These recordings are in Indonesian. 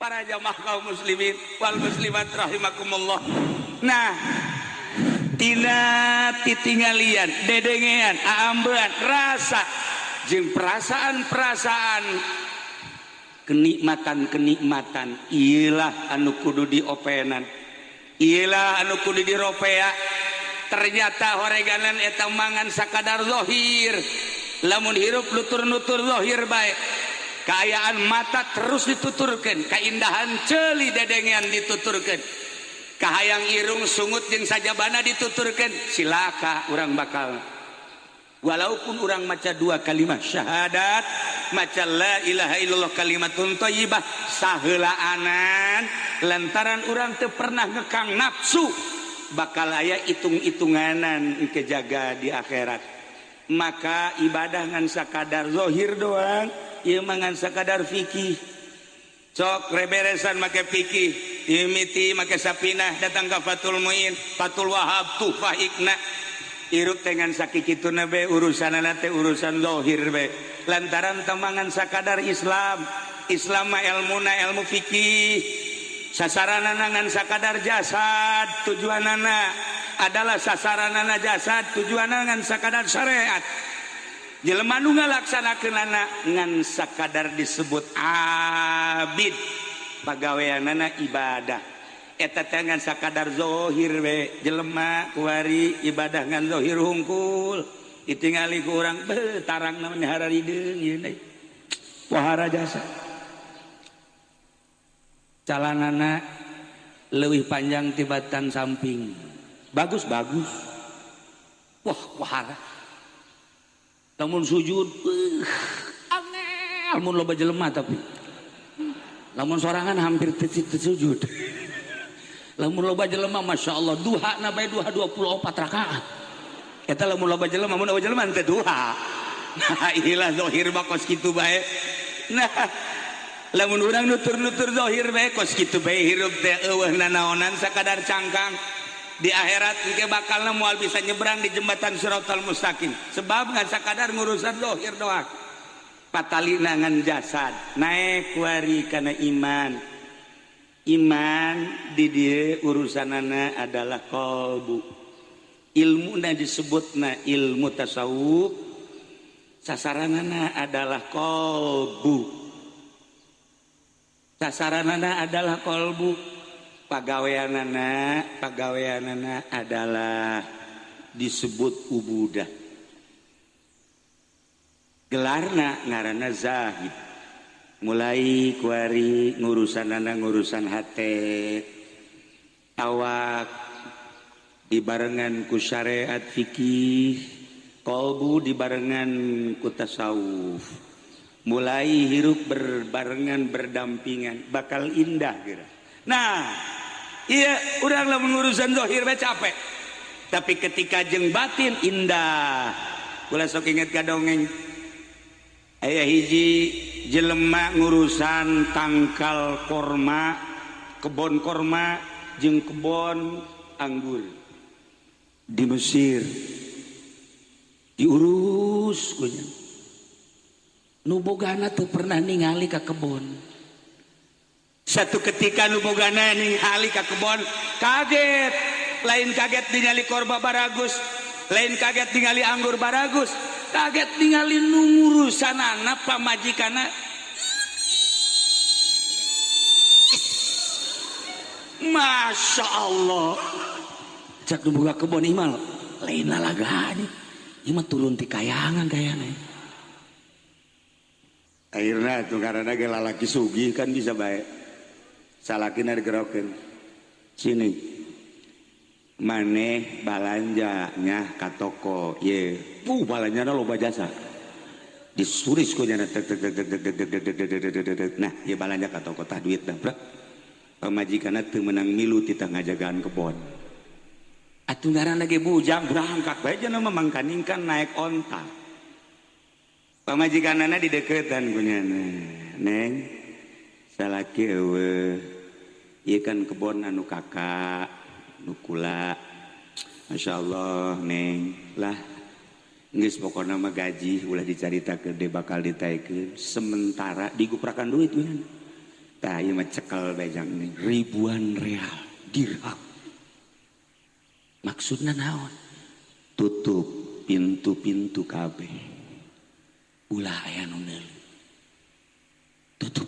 para jamaah kaum muslimin wal muslimat rahimakumullah. Nah, tina titinggalian dedengean aambean rasa jeung perasaan-perasaan kenikmatan iyalah anu kudu diopenan, iyalah anu kudu diropea. Ternyata horeganan eta mangan sakadar zahir, lamun hirup nutur-nutur zahir bae. Kaayaan mata terus dituturkeun, kaindahan ceuli dedengean dituturkeun, kahayang irung sungut jeung sajabana dituturkeun, silaka urang bakal walaupun urang maca 2 kalimat syahadat, maca la ilaha illallah kalimatun thayyibah saheulaanan lantaran urang teu pernah ngekang nafsu bakal aya itung-itunganan kejaga di akhirat. Maka ibadah ngan sakadar zahir doang, ieu mangan sakadar fikih. Sok reberesan make fikih, imiti make sapinah datang ka Fathul Muin, Fathul Wahab Tuhfah Ikna. Iruk dengan sakikituna be urusanana teh urusan zahir be. Lantaran tamangan sakadar Islam. Islam mah ilmuna ilmu fikih. Sasaranana ngan sakadar jasad, tujuanana adalah sasaranana jasad, tujuanana ngan sakadar syariat. Jelema nu ngalaksanakeunana ngan sakadar disebut abid, pagaweanana ibadah. Eta teh ngan sakadar zahir we, jelema kuari ibadah ngan zahir hungkul. Ditingali ku urang tarangna mah hararideung ieu deui. Wahara jasa. Calanana leuwih panjang tibatan samping. Bagus. Wah, wahara. Lamun sujud angel mun loba jelema tapi. Lamun sorangan hampir teu sujud. Lamun loba jelema masyaallah duhana bae duha 24 rakaat. Eta lamun loba jelema mun loba jelema teu duha. Nah, ilah zahir bakos kitu bae. Nah, lamun urang nutur-nutur zahir bae kos kitu bae hirup teh eueuhna naonan sakadar cangkang. Di akhirat engke bakalna moal bisa nyebrang di jembatan Siratal Mustaqim sebab ngan sakadar ngurusan zahir doang. Patalina ngan jasad naik kuari kana iman. Iman di dieu urusanana adalah qalbu. Ilmuna disebutna ilmu tasawuf. Sasaranana adalah qalbu. Sasaranana adalah qalbu. Pagaweanana adalah disebut ubudah. Gelarna ngaranna zahid. Mulai kuari ngurusan hate, awak dibarengan ku syariat fikih, qalbu dibarengan ku tasawuf. Mulai hirup berbarengan berdampingan bakal indah kira. Nah, iya urang lamun urusan zahir bae capek. Tapi ketika jeung batin indah. Kula sok inget ka dongeng. Aya hiji jelema ngurusan tangkal korma, kebon korma jeung kebon anggur di Mesir. Diurus kunya. Nu bogana teu pernah ningali ka kebon. Satu ketika nu bogana ningali ka kebon kaget, lain kaget ningali korma baragus, lain kaget ningali anggur baragus, kaget ningali nu ngurusanana pamajikana. Masya Allah, cak nu boga kebon imal lain lalagani, ieu mah turun ti kayangan kayana. Akhirna tuh karena ge lalaki sugih kan bisa bae. Salakina digerokeun. Sini. Maneh balanja nya ka toko. Ye, balanjana loba jasa. Disuris ku nya nah, ye balanja ka toko tah duit dah, bro. Pamajikanna teu meunang milu ti tengah jagaan kebon. Atuh ngaranna ge bujang berangkat bae cenah mamangkaningkan naik onta. Pamajikanana di deukeutan ku nya. Neng, salaki eueuh. Ieu kan kebon anu kakak, nu kula. Masyaallah, Neng. Lah, geus pokona mah gaji ulah dicaritakeun deh bakal ditaikeun sementara diguprakan duit we. tah ieu mah cekel bejang nih ribuan real dirham. Maksudna naon? Tutup pintu-pintu kabeh. Ulah aya nu neuli. Tutup.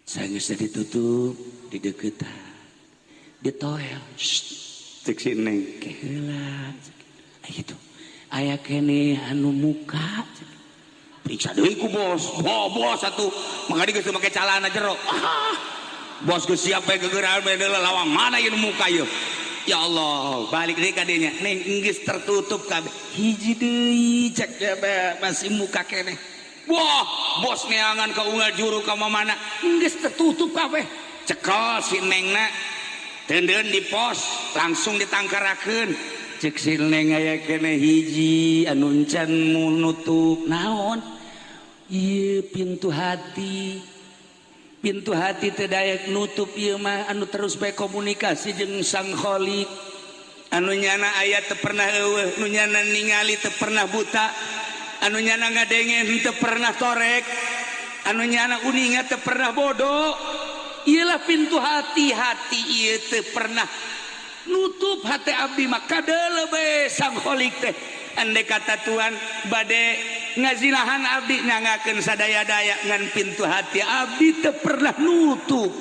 Sageus ditutup di deukeutan. Ditoel. Cek si Neng keheula. Gitu. Aya kene anu muka. Periksa deui ku bos. Bos atuh. Mangga geus make calana jero. Bos geus siap bae gegeran bae lawang mana ieu muka ieu. Ya Allah, balik deui ka dieu nya. Neng geus tertutup kabeh. Hiji deui cek masih muka keneh. Wah, bos neangan ka unggal juru ka mamana. Geus tertutup kabeh. Cekel si Nengna. Teundeun di pos, langsung ditangkarakeun. Cek si Neng aya keneh hiji anu encan nutup. Naon? Ieu pintu hati. Pintu hati teu daek nutup ieu mah anu terus bae komunikasi jeung Sang Khaliq. Anu nyana aya teu pernah eueuh, nu nyana ningali teu pernah buta. Anu nyana ngadengen teu pernah torek, anu nyana uninga teu pernah bodoh. Iyalah pintu hati-hati ieu teu pernah nutup hati abdi mah kadeuleu bae Sang Khaliq teh. Andai kata Tuhan bade ngazinahan abdi nyangakeun sadaya-daya ngan pintu hati abdi teu pernah nutup.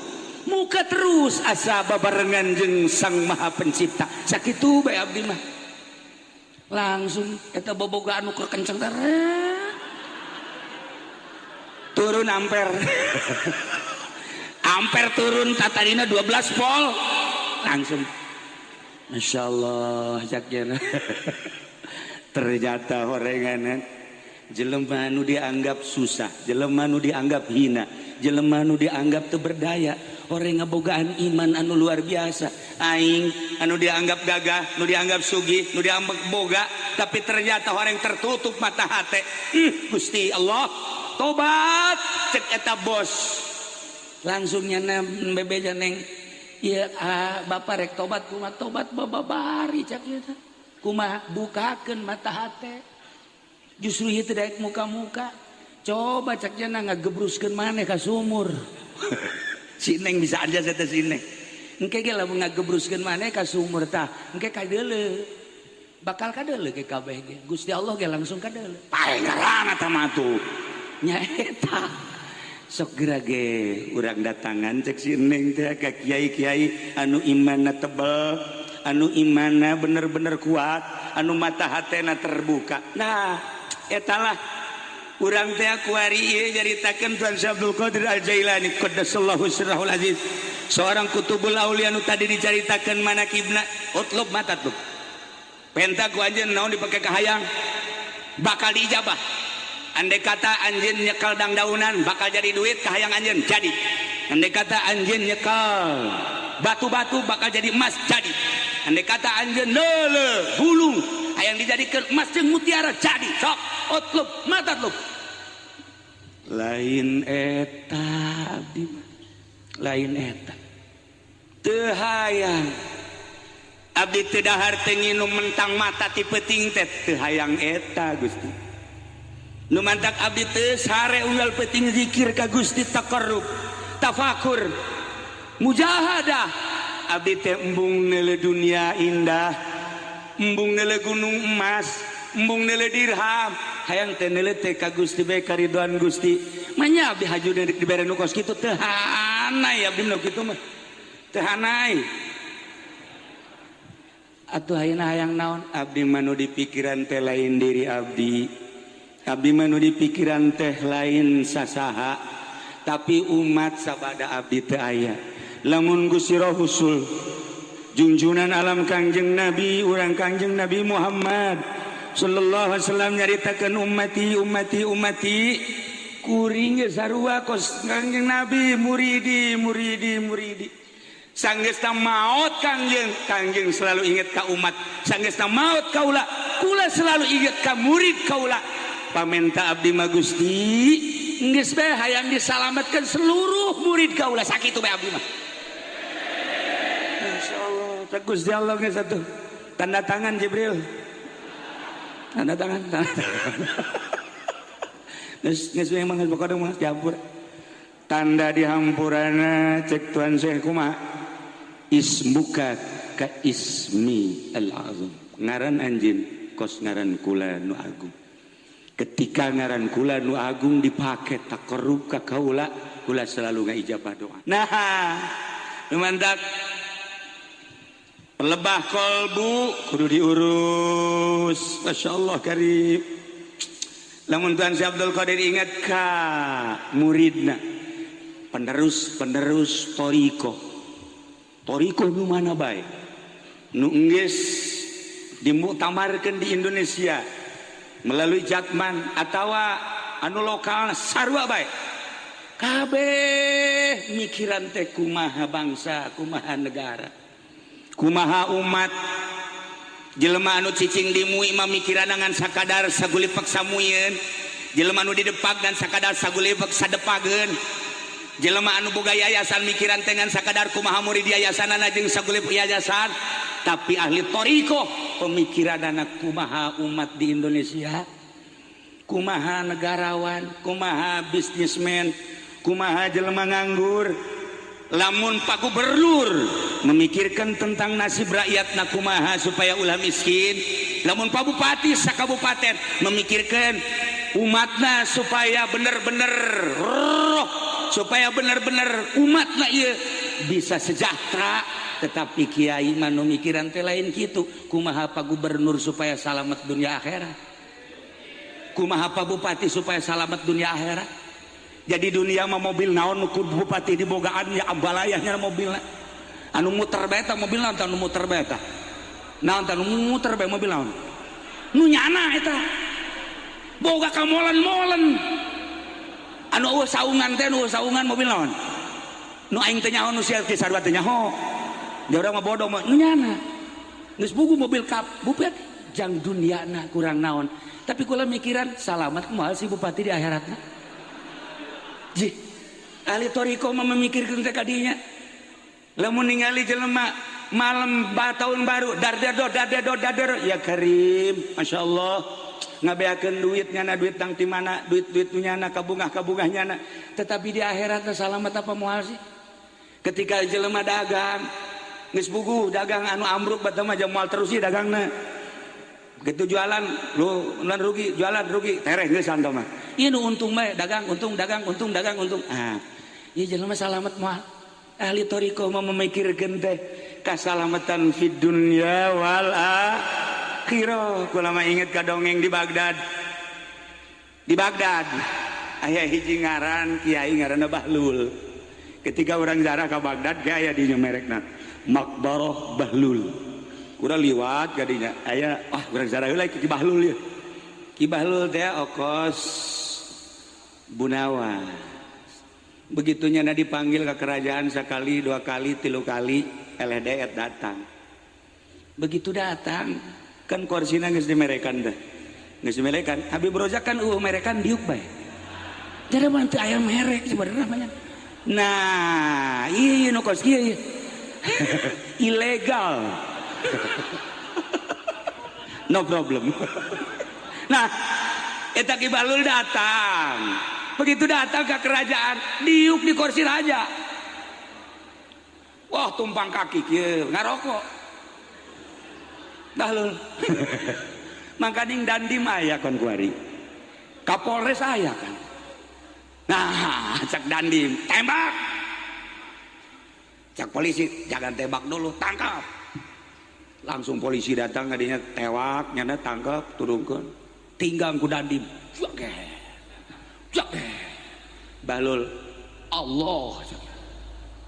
Muka terus asa babarengan jeung Sang Maha Pencipta. Sakitu bae abdi mah. Langsung eta boboga anu kekenceng turun ampere. Ampere turun tatadina 12 volt langsung. Masya Allah jakna. Ternyata horenganan jelema anu dianggap susah, jelema anu dianggap hina, jelema anu dianggap teu berdaya, orang ngabogaan iman anu luar biasa. Aing anu dianggap gagah, nu dianggap sugih, nu dianggap boga, tapi ternyata orang tertutup mata hati. Gusti Allah, tobat cek eta bos. Langsung nyana bebeja Neng. Ieu bapak rek tobat kumaha tobat bababari cak ieu teh. Kumaha bukakeun mata hati. Justru ieu teh daek muka-muka. Coba cak cenah ngagebruskeun maneh ka sumur. Si Neng bisa aja saya si Neng. Engke ge lamun ngagebruskeun maneh ka sumur tah, engke kadeuleu. Bakal kadeuleu ke kabeh ge. Gusti Allah ge langsung kadeuleu. Paengaran eta mah tuh. Nya eta. Sok geura ge urang datangan cek si Neng teh ka kiai-kiai anu imanna tebel, anu imanna bener-bener kuat, anu mata hatena terbuka. Nah, etalah urang teh kuari ieu nyaritakeun Tuan Abdul Qadir Al-Jailani qaddasallahu sirrahul aziz. Seorang kutubul aulia anu tadi dicaritakeun manakibna, utlub mata tuh. Penta ku anjeun naon dipake ka hayang bakal diijabah. Andai kata anjeun nyekel dangdaunan bakal jadi duit ka hayang anjeun jadi. Andai kata anjeun nyekel batu-batu bakal jadi emas jadi. Andai kata anjeun leuleuh bulung hayang dijadikeun emas jeung mutiara jadi. Sok utlub mata tuh. Lain eta abdi mah. Lain eta. Teu hayang abdi teu dahar teu nginum mentang mata ti peuting teh teu hayang eta Gusti. Nu mantak abdi teu sare unggal peuting zikir ka Gusti taqarrub, tafakur, mujahadah. Abdi teh embung neuleuh dunia indah, embung neuleuh gunung emas, embung neuleuh dirham, hayang teh neuleuh teh ka Gusti bae karidhoan Gusti. Manya abdi haju dibere nu kos kitu teu hanai abdi nu kitu mah. Teu hanai. Atuh ayeuna hayang naon? Abdi mah nu di pikiran teh lain diri abdi. Abdi mah nu di pikiran teh lain sasaha, tapi umat sabada abdi teu aya. Lamun Gusti Rasul junjunan alam Kangjeng Nabi, urang Kangjeng Nabi Muhammad sallallahu alaihi wasallam nyaritakeun ummati kuring ge sarua kos Kangjeng Nabi muridi. Sanggeusna maot Kangjeng selalu inget ka umat. Sanggeusna maot kaula selalu inget ka murid kaula. Pamenta abdi mah Gusti geus bae hayang disalametkeun seluruh murid kaula sakitu bae abdi mah. Insyaallah teh Gusti Allah geus atuh. Tanda tangan Jibril. Tanda tangan. Geus memang geus pokona mah campur. tanda dihampurana cek Tuan Syekh kumaha ismuka ka ismi al-azam ngaran anjeun kos ngaran kula nu agung ketika ngaran kula nu agung dipake taqarrub ka kaula kula selalu ngaijabah doa nah lumandak pelebah kolbu kudu diurus masyaallah karim lamun Tuan Syekh Abdul Qadir ingat ka muridna penerus toriko nu mana bae nu enggeus dimuktamarkeun di Indonesia melalui Jatman atawa anu lokal sarua bae kabeh mikiran teh kumaha bangsa kumaha negara kumaha umat jelema anu cicing dimui mamikiran ngan sakadar sagulipek samuyeun jelema anu didepak dan sakadar sagulipek sadepageun jelema anu boga yayasan mikiran teh ngan sakadar kumaha murid yayasanana jeung sagulipek yayasan tapi ahli toriko pemikiran anak kumaha umat di Indonesia kumaha negarawan kumaha bisnismen kumaha jelema nganggur lamun Pak Gubernur memikirkan tentang nasib rakyatna kumaha supaya ulah miskin lamun Pak Bupati sakabupaten memikirkan umatna supaya bener-bener supaya bener-bener umatna ieu bisa sejahtera tetapi kiai mah nu mikiran teh lain kitu kumaha Pak Gubernur supaya salamet dunia akhirat kumaha Pak Bupati supaya salamet dunia akhirat jadi dunia mah mobil naon bupati dibogaan ya ambalayahnya mobilna anu muter beta mobil naon anu muter beta naon anu muter bae mobil naon nu nyana eta boga ka molen-molen anu eueuh saungan teh anu saungan mobil naon nu aing teh nyaho nu sia ki sarua teh nyaho dia urang mah bodoh mah nu nyana geus bugu mobil kap bupati jang duniana kurang naon tapi kula mikiran salamat kumaha si bupati di akhiratna ji ahli toriko mah memikirkeun teh kadinya lamun ningali jelema malam tahun baru dar ya karim masyaallah ngabeakeun duit nyana duit tang ti mana duit nyana kabungah nyana tetapi di akhirat salamet apa moal sih ketika jelema dagang geus bugu dagang anu ambruk bae mah moal terus sih dagangna gitu jualan lu lan rugi jualan rugi tereh geus santo mah ieu nu untung bae dagang untung dagang ah ieu jelema salamet moal ahli toriko mah memikirkeun teh kasalamatan fid dunya wal akhirah kula mah inget ka dongeng di Baghdad aya hiji ngaran kiai ngaranna Bahlul ketika orang zarah ka Baghdad ge aya di merekna Maqbarah Bahlul urang liwat kadinya aya urang zarah heula Ki Bahlul ya Ki Bahlul teh okos Bunawa begitunya na dipanggil ke kerajaan sekali dua kali tilu kali LDR datang begitu datang kan korsina geus dimerekan teh geus dimerekan Habib Rozak kan merekan diuk bae jadi mah teu aya merek sebenarnya banyak nah ieu nu kos kieu ilegal no problem nah eta Ki Bahlul datang begitu datang ke kerajaan diuk di kursi raja wah tumpang kaki kieu ngarokok Bahlul mangkaning dandim aya kon kuari Kapolres aya kan nah cak dandim tembak cak polisi jangan tembak dulu tangkap langsung polisi datang kadinya tewak nyana tangkap turunkeun tinggang ku dandim Bahlul Allah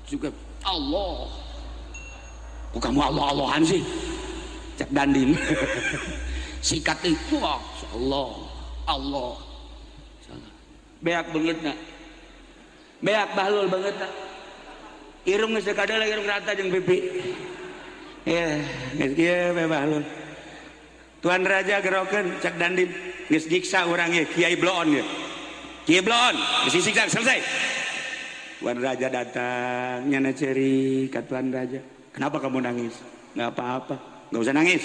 juga Allah bukan mau Allah-Allahan sih cek dandim sikat itu Allah beak bangetna beak Bahlul bangetna irung geus kadal irung rata jeung pipi ya geus kieu bae Bahlul Tuan Raja gerokeun cek dandim geus nyiksa urang ye Kiai Bloon ye Kiai Bloon geus disiksa selesai Tuan Raja datang nyana ceri ka Tuan Raja kenapa kamu nangis nggak apa-apa nggak usah nangis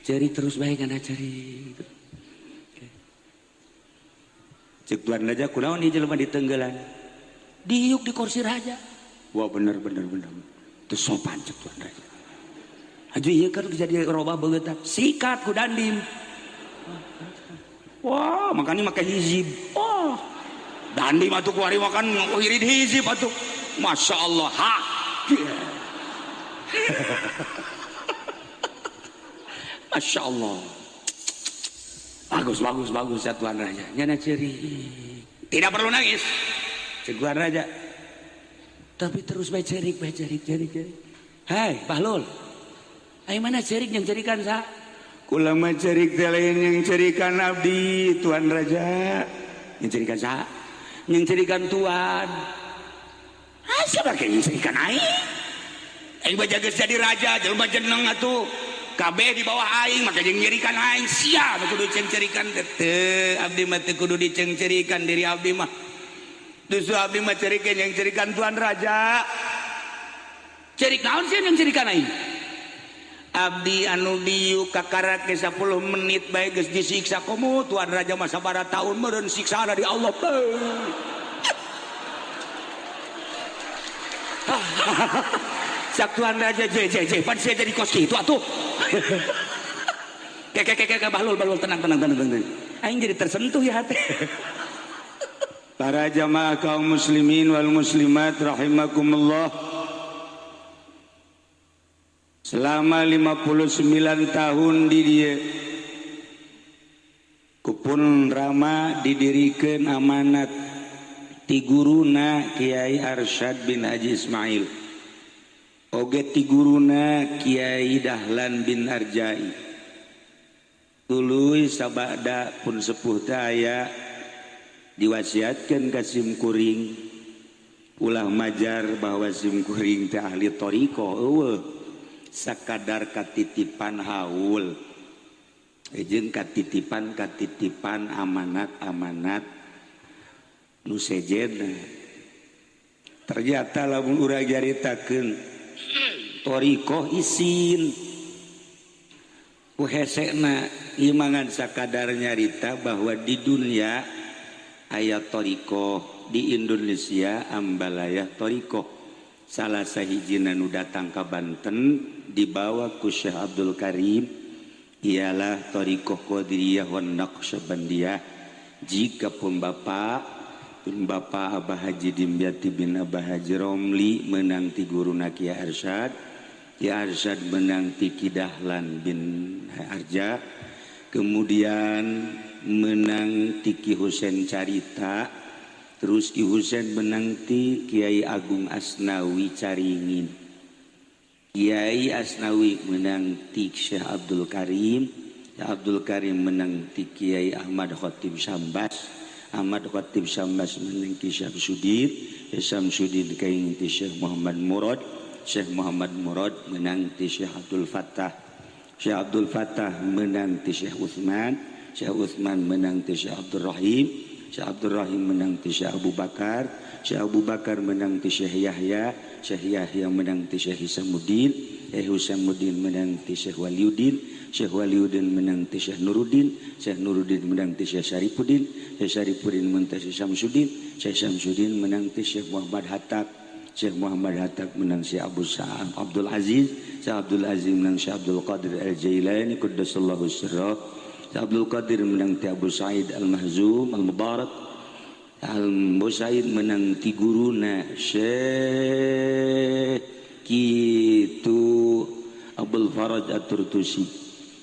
ceri terus baik kana ceri cek Tuan Raja kunaon ieu jelema ditenggelan diuk di kursi raja. Wah bener itu sopan cek Tuan Raja. Aju iya kan jadi robah begetak sikat ku Dandim. Wah makanya makan hizib. Oh Dandim atuh kuari makan irid hizib atuh. Masya Allah ha. Masya Allah. Bagus ya Tuan Raja. Nyana ceri. Tidak perlu nangis. Cek Tuan Raja. Tapi terus baik cerik. Hai Bahlul. Ayo mana cerik yang cerikan sa? Kula mah cerik lain yang cerikan abdi Tuan Raja. Yang cerikan sa? Yang cerikan Tuan. Siapa yang cerikan aing? Aing bajaga jadi raja, jelema jeneng atuh. Kabeh di bawah aing maka jeung nyerikan aing sia kudu ceng-cerikan teu abdi mah teu kudu diceng-cerikan diri abdi mah. Dusu abdi mah cerikeun yang cerikan Tuan Raja. Cerik naon sih yang cerikan aing? Abdi anu diu kakarake 10 menit bae geus disiksa komo Tuan Raja mah sabaraha taun meureun siksana di Allah. Sak Tuan Raja pan saya jadi kos kitu atuh. Kek Bahlul tenang. Aing jadi tersentuh ya hati. Para jamaah kaum muslimin wal muslimat rahimakumullah. Selama 59 tahun di dieu kupun Rama didirikan amanat ti guruna Kiai Arsyad bin Haji Ismail. Oge ti guruna Kiai Dahlan bin Arjai. Tuluy sabada pun sepuh teh aya diwasiatkeun ka Sim Kuring ulah majar bahwa Sim Kuring teh ahli thariqah eueuh sakadar katitipan haul jeung katitipan amanat nu sejenna. Ternyata lamun urang jaritakeun thariqah isin ku hesekna imangan sakadar nyarita bahwa di dunia aya thariqah di Indonesia ambalayah thariqah. Salah sahijina nu datang ka Banten dibawa ku Syekh Abdul Karim ialah thariqah Qadiriyah wan Naqsyabandiyah. Jika pun Bapak Abah Haji Dimyati bin Abah Haji Romli menang ti guruna Kiai Arsyad, Kiai Arsyad menang ti Ki Dahlan bin Arja, kemudian menang ti Ki Husein Carita, terus Ki Husein menang ti Kiai Agung Asnawi Caringin, Kiai Asnawi menang ti Syekh Abdul Karim, Syekh Abdul Karim menang ti Kiai Ahmad Khatib Syambas, Ahmad Khatib Syambas menang ti Syekh Sudin, Syamsuddin kaing ti Syekh Muhammad Murad, Syekh Muhammad Murad menang ti Syekh Abdul Fattah, Syekh Abdul Fattah menang ti Syekh Utsman, Syekh Utsman menang ti Syekh Abdul Rahim, Syekh Abdul Rahim menang ti Syekh Abu Bakar, Syekh Abu Bakar menang ti Syekh Yahya, Syekh Yahya menang ti Syekh Hisamuddin, Syekh Hisamuddin menang ti Syekh Waliuddin, Syekh Waliuddin menang ti Syekh Nuruddin, Syekh Nuruddin menang ti Syekh Syarifuddin, Syekh Syarifuddin menang ti Syekh Syamsuddin, Syekh Syamsuddin menang ti Syekh Muhammad Hatta, Syekh Muhammad Hatta menang Syekh Abdul Aziz, Syekh Abdul Aziz menang Syekh Abdul Qadir Al-Jailani quddasallahu sirrah, Syekh Abdul Qadir menang ti Abu Sa'id Al-Mahzum Al-Mubarak, Abu Sa'id menang ti guruna Syekh kitu Abdul Faraj At-Turtusi,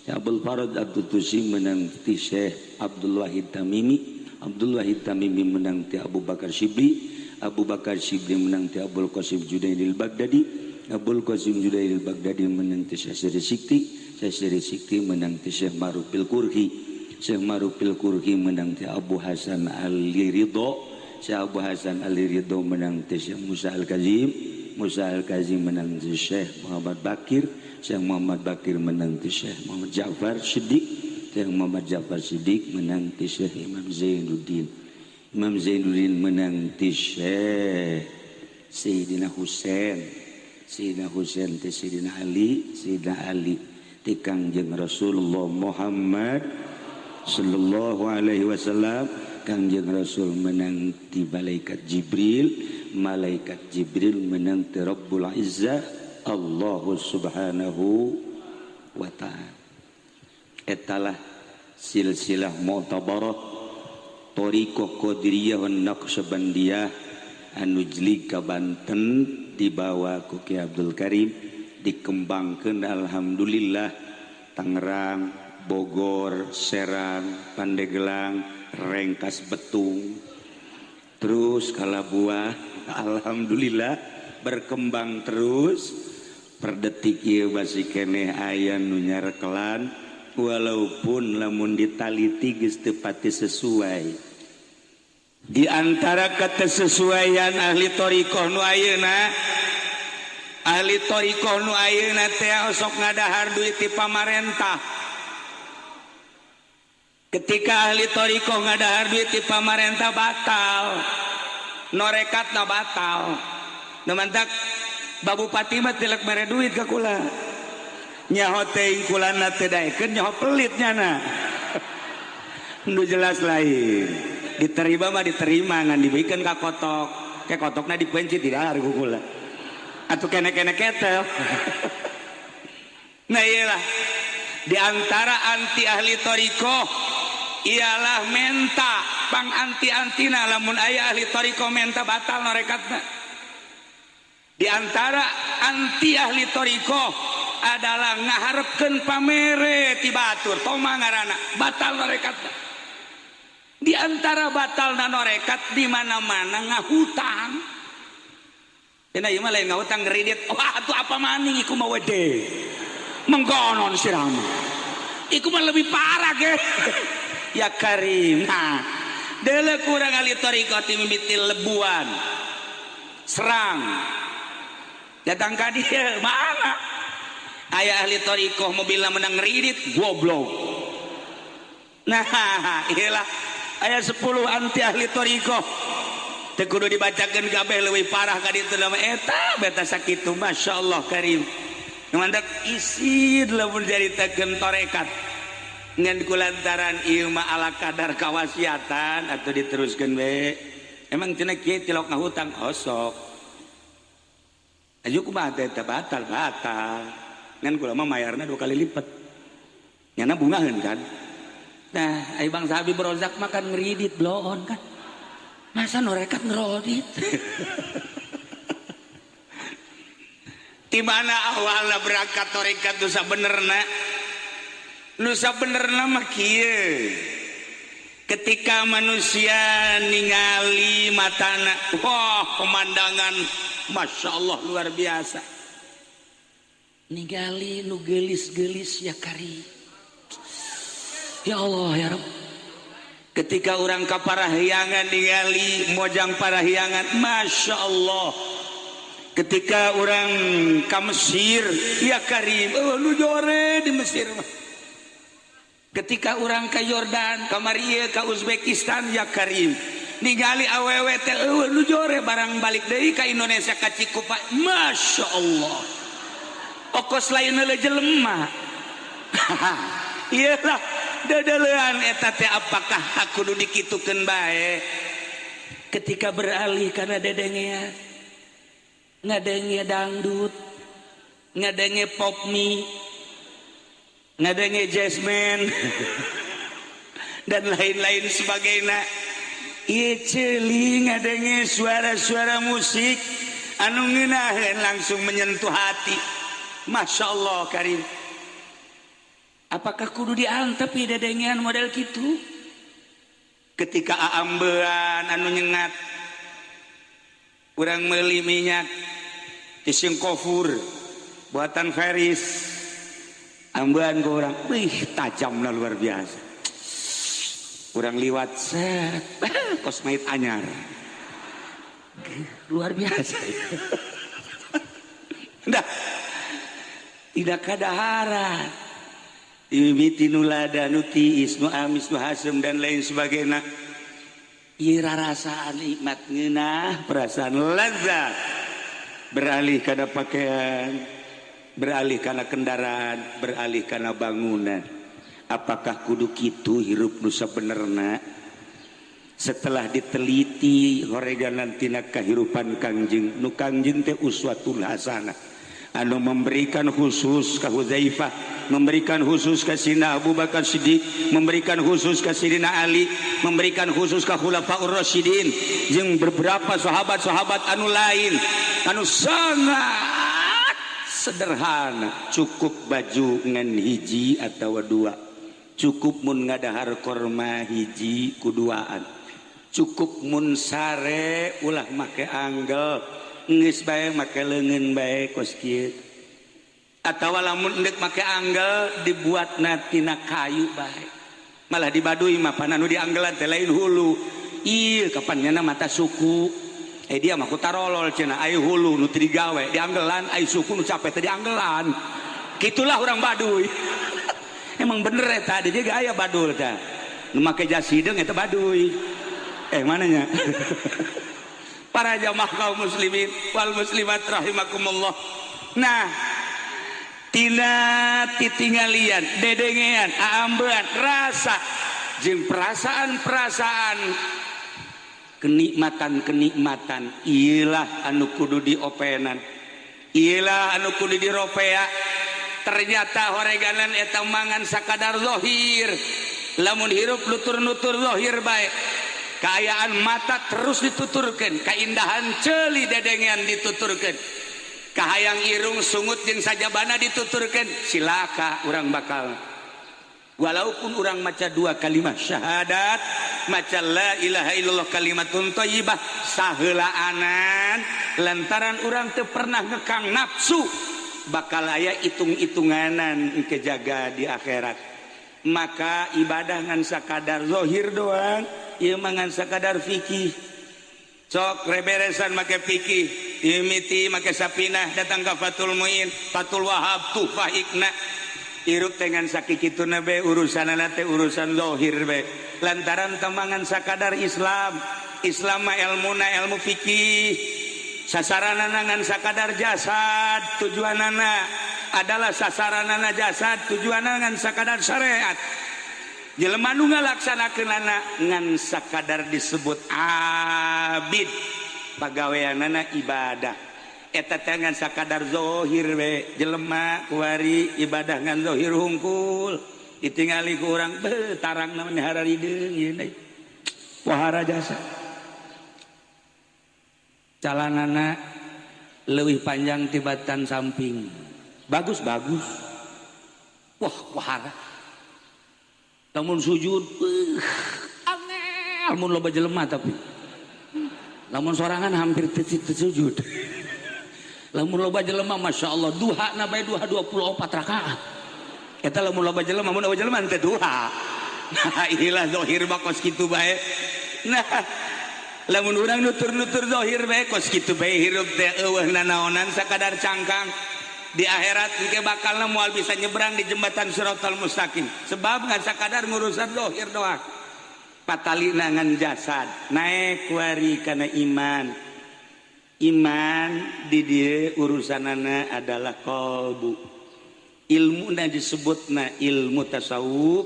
Syekh Abdul Faraj At-Turtusi menang ti Syekh Abdul Wahid Tamimi, Abdul Wahid Tamimi menang ti Abu Bakar Shibli, Abu Bakar Shibli menang ti Abdul Qasim Junaidil Baghdadi, Abdul Qasim Junaidil Baghdadi menang ti Syekh Siri Sikti, Syekh Siri Sikti menang ti Syekh Marufil Kurhi, Syekh Marufil Kurhi menang ti Abu Hasan Al-Ridho, Syekh Abu Hasan Al-Ridho menang ti Syekh Musa Al-Kazim, Musa Al-Kazim menang ti Syekh Muhammad Bakir, Syekh Muhammad Bakir menang ti Syekh Muhammad Ja'far Siddiq, Syekh Muhammad Ja'far Siddiq menang ti Syekh Imam Zainuddin, Imam Zainuddin menang ti Syekh Sayyidina Husain, Sayyidina Husain ti Sayyidina Ali, Sayyidina Ali ti Kangjeng Rasulullah Muhammad sallallahu alaihi wasallam, Kangjeng Rasul menang ti malaikat Jibril menang ti Rabbul Izzah Allah subhanahu wa ta'ala. Etalah silsilah mu'tabarah Thariqah Qadiriyah wan Naqsyabandiyah anu jlig ka Banten dibawa ku Ki Abdul Karim, dikembangkeun alhamdulillah Tangerang, Bogor, Serang, Pandeglang, Rengkas Betung, terus Kalabuah, alhamdulillah berkembang terus. Per detik ieu basi keneh aya nu nyarekelan walaupun lamun ditaliti geus teu pati sesuai. Di antara kesesuaian ahli thariqah nu ayeuna, teh sok ngadahar duit ti pamarentah. Ketika ahli thariqah ngadahar duit ti pamarentah batal, norekatna batal. Nu mantak Babupati mah tilek mere duit ka kula. Nyaho teuing kulana teu daekeun nyaho pelitnya na. Nu jelas lain. Diterima mah diterima ngan dibikeun ka kotok. Ke kotokna dipenci tidak ku kula. Atuh kene-kene ketel. Nah iyalah di antara anti ahli thariqah ialah menta, pang anti-antina lamun aya ahli thariqah menta batal norekatna. Di antara anti ahli thariqah adalah ngaharepkeun pamere ti batur, toma ngaranna batal norekatna. Di antara batalna norekat di mana-mana ngahutang. Cenah ieu mah lain ngahutang ngredit. Wah, atuh apa maning iku mah wede. Menggonon sirama. Iku mah lebih parah ge. Ya Karim. Nah, deuleu kurang ahli thariqah ti mimiti Lebuan, Serang. Datang ka dieu mana? Aya ahli thariqah mobilna menang ngridit goblok. Nah, iyalah aya 10 anti ahli thariqah. Teu kudu dibacakeun kabeh leuwih parah ka ditu mah eta beta sakitu masyaallah Karim. Mantak isid lamun jaritakeun tarekat. Ngan kulantaran ieu mah ala kadar kawasiatan atuh diteruskeun we. Emang cenah kieu tilok ngahutang osok. Aju kumaha teh batal. Ngan kula mah mayarna 2 kali lipat. Nyana bungaheun kan. Nah, ai bangsa Habib Rozak mah kan ngridit bloon kan. Masa norekat ngerodit. Di mana awalna berangkat tarekat nu sabenerna? Nu sabenerna mah kieu. Ketika manusia ningali matana, wah pemandangan Masya Allah luar biasa. Ningali nu gelis-gelis ya Karim. Ya Allah ya Rabb. Ketika orang ka parahyangan ningali mojang parahyangan, Masya Allah. Ketika orang ka Mesir, ya Karim, lu jore di Mesir. Ketika orang ka Yordan, ka Maria, ka Uzbekistan, ya Karim. Ningali awewe teh lu jore barang balik deui ka Indonesia ka Cikupa, Masya Allah. Okos lain le jelema. Iyalah dadalean eta teh apakah aku kudu dikitukeun bae. Ketika beralih kana dedengea, ngadenge dangdut, ngadenge pop mie, ngadenge jazzman dan lain-lain sebagainya. Ieu ceuling ngadenge suara-suara musik anu ngeunaheun langsung menyentuh hati. Masya Allah Karim. Apakah kudu diantepi dedengean model gitu? Ketika aambean anu nyengat, urang meuli minyak tising kofur buatan Feris, ambean ke orang, wih tajamna luar biasa. Urang liwat set, kosmait anyar, luar biasa. Dah, tidak kadaharan. Imiti nulada nutiis nu amis nu hasem dan lain sebagainya. Ira rasaan nikmat ngeunah, perasaan lezat. Beralih kana pakaian, beralih kana kendaraan, beralih kana bangunan. Apakah kudu kitu hirup nu sabenerna? setelah diteliti horeganan tina kahirupan Kangjeng nu Kangjeng teh uswatul hasanah anu memberikan khusus ka Hudzaifah, memberikan khusus ka Sidina Abu Bakar Siddiq, memberikan khusus ka Sidina Ali, memberikan khusus ka Khulafaur Rasyidin jeung beberapa sahabat-sahabat anu lain anu sangat sederhana, cukup baju ngan hiji atawa dua, cukup mun ngadahar korma hiji kuduaan, cukup mun sare ulah make anggel geus bae make leungeun bae kos kieu atawa lamun endek make anggel dibuatna tina kayu bae. Malah di Baduy mah pan anu dianggelan teh lain hulu, ieu kapannyana mata suku dia mah ku tarolol cenah aya hulu nu teu digawe dianggelan, aya suku nu capek teh dianggelan. Kitulah urang Baduy. Emang bener eta di juga aya badul teh nu make jas hideung eta Baduy. Mananya? Para jamaah kaum muslimin wal muslimat rahimakumullah. Nah, tina titinggalian dedengean aambean rasa jeung perasaan-perasaan kenikmatan-kenikmatan iyalah anu kudu diopenan, iyalah anu kudu diropea. Ternyata horeganan eta mangan sakadar zahir, lamun hirup nutur-nutur zahir bae, kaayaan mata terus dituturkeun, kaindahan ceuli dedengean dituturkeun, kahayang irung sungut jeung sajabana dituturkeun, silaka urang bakal walaupun urang maca 2 kalimat syahadat, maca la ilaha illallah kalimatun thayyibah saheulaanan lantaran urang teu pernah ngekang nafsu bakal aya itung-itunganan kejaga di akhirat. Maka ibadah ngan sakadar zahir doang, ieu mangan sakadar fikih. Sok reberesan make fikih, imiti make sapinah datang ka Fathul Muin, Fathul Wahab Tuhfah Ikna. Irup dengan sakikituna be urusanana teh urusan zahir be. Lantaran tamangan sakadar Islam. Islam mah ilmuna ilmu fikih. Sasaranana ngan sakadar jasad, tujuanana adalah sasaranana jasad, tujuanana ngan sakadar syariat. Jelema nu ngalaksanakeunana ngan sakadar disebut abid, pagaweanana ibadah. Eta teh ngan sakadar zahir we, jelema kuari ibadah ngan zahir hungkul, ditingali ku urang beuh tarangna mah hararideung ieu deui. Wahara jasa. Calanana leuwih panjang tibatan samping, bagus. Wah wahara. Lamun sujud, angel mun loba jelema tapi. Lamun sorangan hampir teu sujud. Lamun loba jelema masyaallah duhana bae duha 24 rakaat. Eta lamun loba jelema mun loba jelema teh duha. Nah ilah zahir mah kos kitu bae. Nah lamun urang nutur-nutur zahir bae kos kitu bae hirup teh eueuh nanaonan sakadar cangkang. Di akhirat engke bakalna moal bisa nyebrang di jembatan Siratal Mustaqim. Sebab ngan sakadar ngurusan zahir doang. Patalina ngan jasad, naik kuari kana iman. Iman di dieu urusanana adalah qalbu. Ilmuna disebutna ilmu tasawuf.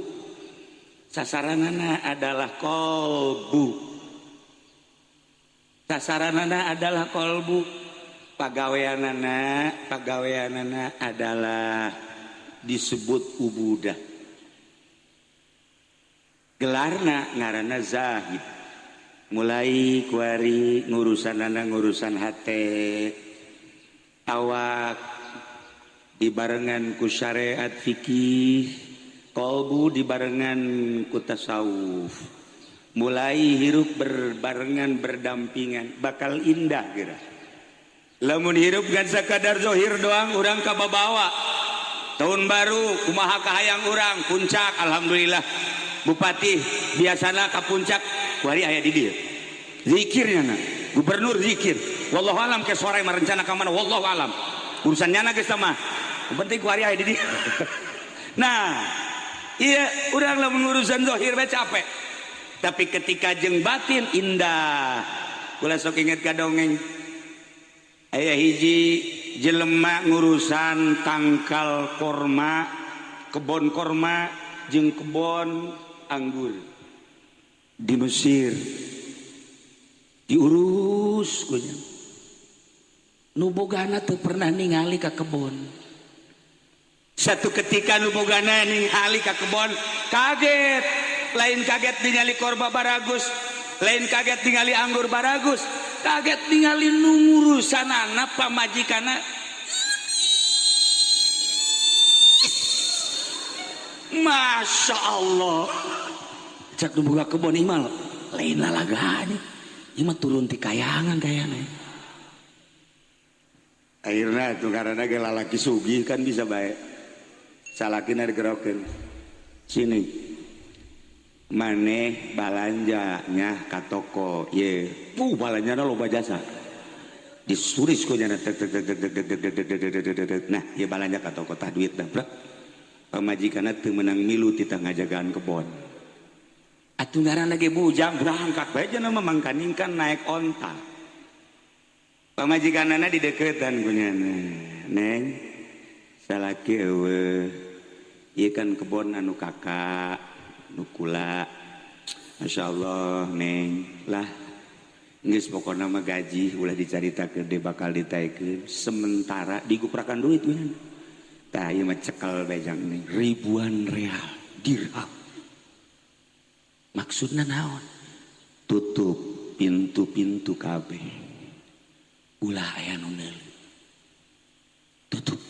Sasaranana adalah qalbu. Sasaranana adalah qalbu. Pagaweanana adalah disebut ubudah. Gelarna ngaranna zahid. Mulai kuari ngurusan hate, awak dibarengan ku syariat fikih, qalbu dibarengan ku tasawuf. Mulai hirup berbarengan berdampingan, bakal indah kira. Lamun hirup gan sakadar zahir doang urang kababawa. Tahun baru kumaha kahayang urang puncak alhamdulillah. Bupati biasana ka puncak kuari aya di dieu. Zikirnya na, gubernur zikir. Wallahu alam ke sore mah rencana ka mana wallahu alam. Urusannya na geus mah. Penting kuari aya di dieu. Nah, iya urang lamun urusan zahir bae capek. Tapi ketika jeung batin indah. Kula sok inget ka dongeng. Aya hiji jelema ngurusan tangkal korma, kebon korma jeung kebon anggur. di Mesir diurus kunya nu bogana teu pernah ningali ka kebon. Satu ketika nu bogana ningali ka kebon kaget, lain kaget ningali korba baragus, lain kaget ningali anggur baragus, kaget ningali nu ngurusanana pamajikana. Masya Allah, cak nu boga kebon imal lain lalaganya, ima turun ti kayangan kayaknya. Akhirnya tuh karena ge lalaki sugih kan bisa baik, salakina digerokeun sini, maneh balanjanya ka toko, ye, balanjana loba jasa, disuris ku nyana, nah, ye balanja ka toko tah duit dah, bro. Pamajikanna teu meunang milu ti tengah jagaan kebon. Atuh ngaranna ge bujang berangkat bae cenah mamangkaningkan naik onta. Pamajikanana di deketan kunyana. Neng, salaki eueuh. Ieu kan kebon anu kakak, nu kula. Masyaallah neng, lah geus pokona mah gaji ulah dicaritakeun deui bakal ditaekeun sementara diguprakan duit kunyana. Tah ieu mah cekal bejang nih ribuan real dirham. Maksudna naon? Tutup pintu-pintu kabeh. Ulah aya nu neuli. Tutup.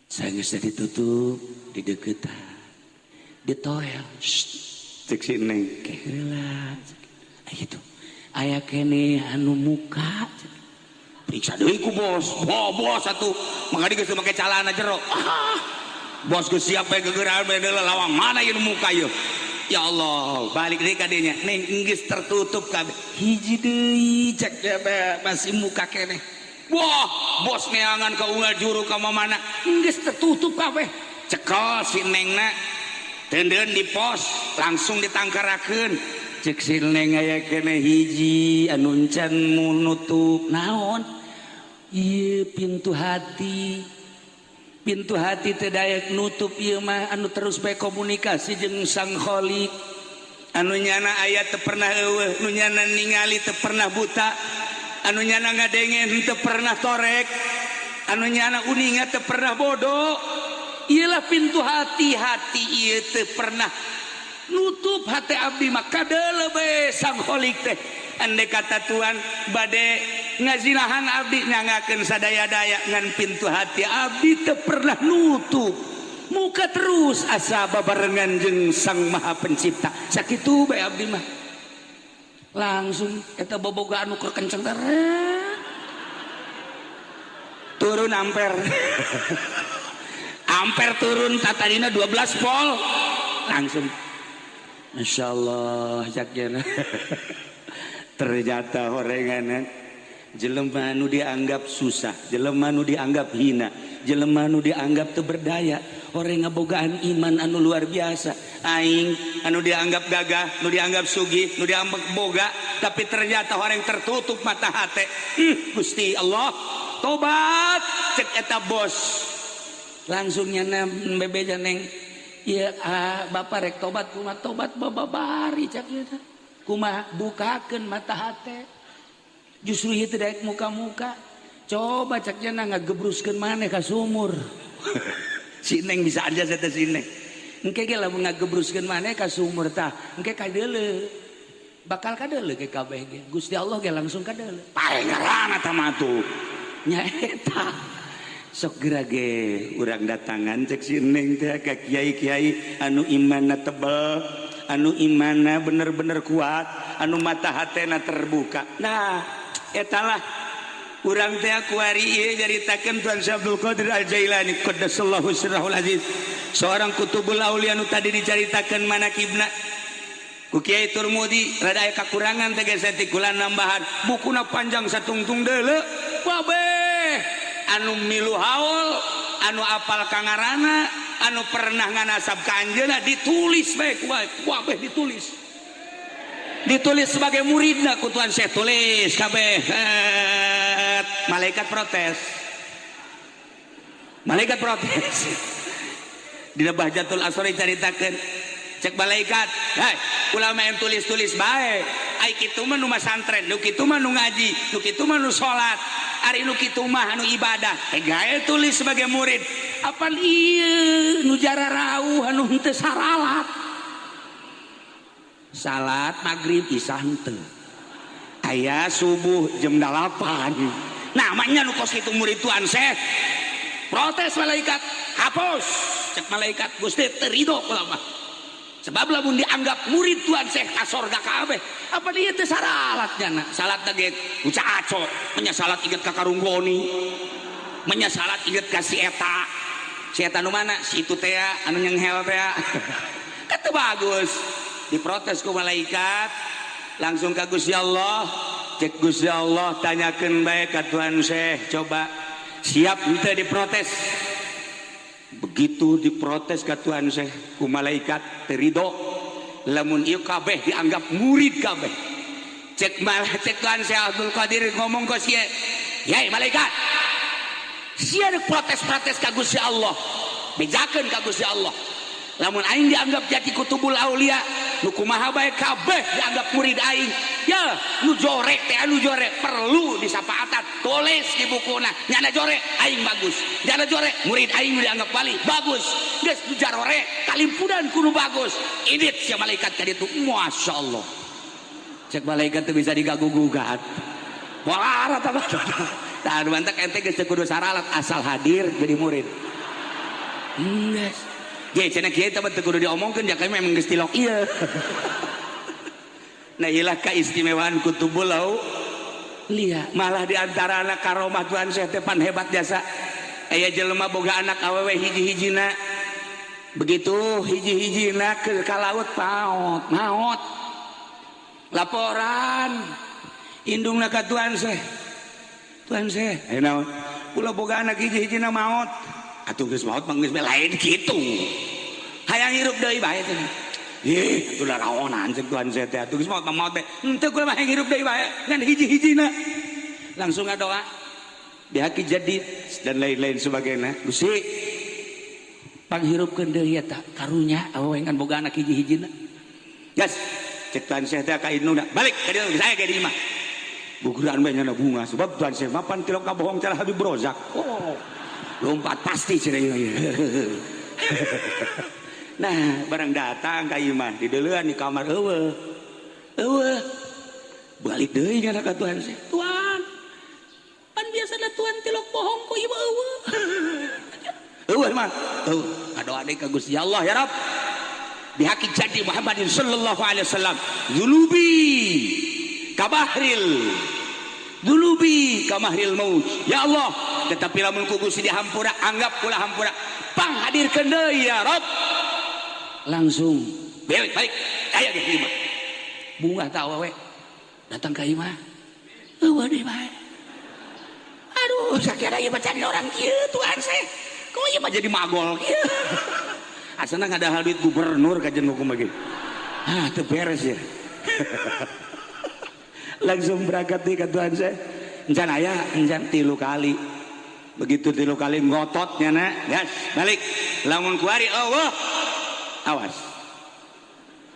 Sageus ditutup di deukeutan. Ditoel. Cek si Neng heula. Gitu. Aya kene anu muka. Periksa deui ku bos. Bos atuh mangga geus make calana jero. Bos geus siap bae gegeran bae lawang mana ieu muka ieu. Ya Allah, balik deui ka dieu nya. Neng geus tertutup kabeh. Hiji deui cek masih muka keneh. Wah, bos neangan ka unggal juru ka mamana. Geus tertutup kabeh. Cekel si Nengna. Tendeun di pos langsung ditangkarakeun. Cek si Neng aya keneh hiji anu encan nutup naon? Iya pintu hati teh dayak nutup ieu mah anu terus bae komunikasi jeung Sang Khaliq anu nyana aya teu pernah eueuh, nu nyana ningali teu pernah buta, anu nyana ngadengen teu pernah torek, anu nyana uninga teu pernah bodoh. Iyalah pintu hati ieu teu pernah nutup hati abdi mah kadeuleu bae Sang Khaliq teh. Andai kata Tuhan bade ngazinahan abdi nyangakeun sadaya-daya ngan pintu hati abdi teu pernah nutup. Muka terus asa babarengan jeung Sang Maha Pencipta. Sakitu bae abdi mah. Langsung eta boboga anu keur kenceng teh. Turun ampere. Ampere turun tatadina 12 volt. Langsung masyaallah jakna. Ternyata horenganan jelema nu dianggap susah, jelema nu dianggap hina, jelema nu dianggap teu berdaya, horeng ngabogaan iman anu luar biasa. Aing anu dianggap gagah, nu dianggap sugih, nu dianggap boga, tapi ternyata horeng tertutup mata hate. Gusti Allah, tobat cek eta bos. Langsung nyana bebeja Neng, ieu bapak rek tobat kumaha tobat bababari cak ieu teh. Kumaha bukakeun mata hate. Justru ieu teh daek muka-muka. Coba cak jana ngagebruskeun maneh ka sumur. Si Neng bisa aja saya si Neng. Engke ge lamun ngagebruskeun maneh ka sumur tah, engke kadeuleu. Bakal kadeuleu ke kabeh ge. Gusti Allah ge langsung kadeuleu. Parengaran eta mah tuh. Nya eta. Sok geura ge urang datangan cek si Neng teh ka kiai-kiai anu imanna tebel. Anu imana bener-bener kuat, anu mata hatena terbuka. Nah, etalah urang teh kuari ieu nyaritakeun Tuan Syekh Abdul Qadir Al-Jailani qaddasallahu sirrahul aziz. Seorang kutubul aulia anu tadi dicaritakeun manakibna. Ku Kiai Turmudi rada aya kakurangan teh geus kula nambahan. Bukuna panjang satungtung deuleu. Wabeh anu milu haul, anu apal kangarana, anu pernah nganasab ka anjeunna ditulis bae wabeh ditulis sebagai muridna ku Tuan Syekh tulis kabeh. Malaikat protes dina Bahjatul Asri caritakeun cek malaikat, hei ulama yang tulis-tulis baik, ai kitu mah nu masantren, nu kitu mah nu ngaji, nu kitu mah nu salat, ari nu kitu mah anu ibadah, gawe tulis sebagai murid. Apa ieu nu jara rauh anu henteu saralat. Salat maghrib isya henteu. Aya subuh jam 8. Namanya nu kos kitu murid tuan Syekh. Protes malaikat, hapus. Cek malaikat Gusti teu ridho kula mah. Sebab lamun dianggap murid Tuhan Syekh ka sorga kabeh, apa dia teh saralatnya na? Salat ge uca aco, nya salat inget ka karunggoni, nya salat inget ka si eta. Si eta nu mana? Si itu teh anu nyenghel teh. Kata bagus. Diprotes ku malaikat, langsung ka Gusti Allah. Cek Gusti Allah tanyakeun bae ka Tuhan Syekh, coba siap henteu diprotes. Begitu diprotes ke Tuhan Syekh ku malaikat terido lamun ieu kabeh dianggap murid kabeh. Cek Tuhan Syekh Abdul Qadir ngomong ke sia, "Yai malaikat, sia rek protes-protes ka Gusti Allah. Bejakeun ka Gusti Allah. Lamun aing dianggap jadi kutubul aulia, nu kumaha bae kabeh dianggap murid aing. Ya, nu jorek teh anu jorek perlu disapaatan, tulis di bukuna. Nyana jorek aing bagus. Nyana jorek murid aing dianggap wali bagus. Geus nu jarore kalimpunan kudu bagus. Idit sia malaikat ka ditu. Masyaallah. Cek malaikat teh bisa digagugugat. Moal eta mah. Tah mantek ente geus teu kudu saralat asal hadir jadi murid. Geus. Ge cenah kieu teh teu kudu diomongkeun ya memang geus tilok ieu. Nah ilah keistimewaan kutubul aulia. Malah diantara anak karomah Tuhan Syekh teh pan hebat jasa. Aya jelema boga anak awewe hiji-hijina. Begitu hiji-hijina ke laut maot. Laporan indungna ka Tuhan Syekh. Tuhan Syekh, aya naon? Kula boga anak hiji-hijina maot. Atuh geus maot mah geus lain kitu. Hayang hirup deui bae teh. Ih, itu lah rawonan cek Tuhan Syekh teh. Atuh geus maot teh. Henteu kula mah hayang hirup deui bae ngan hiji-hijina. Langsung ngadoa. Dihaki jadi dan lain-lain sebagainya. Gusti panghirupkeun deui eta karunya awewe ngan boga anak hiji-hijina. Gas, cek Tuhan Syekh teh ka induna. Balik ka dieu saya ge di imah. Guguran bae nyana bunga sebab Tuhan Syekh mah pan tilok kabohong cara Habib Rozak. Oh. Lompat pasti cenah ieu. Nah, barang datang ka imah di deuleuan di kamar eueuh. Balik deui kana ka Tuhan Syekh. Tuhan, pan biasana Tuhan tilok bohong ku ieu eueuh. Eueuh mah. Adoa deui ka Gusti Allah ya Rabb. Bihaqi jadi Muhammadin sallallahu alaihi wasallam. Dulubi kamahril maut. Ya Allah, tetapi lamun ku Gusti dihampura, anggap kula hampura. Panghadirkeun deui ya Rabb. Langsung balik aya ge di imah. Bunga teh awewe datang ka imah. Eueuh deui bae. Aduh, sakira ieu bacan orang kieu Tuhan Syekh. Kok ieu mah jadi magol kieu. Asana ngadahal duit gubernur kajen hukum lagi. Ah, teu beres ya. Langsung berangkat ke Tuhan Syekh. Encan aya, encan 3 kali. Begitu 3 kali ngototnya na, gas balik. Lamun kuari Allah. Awas.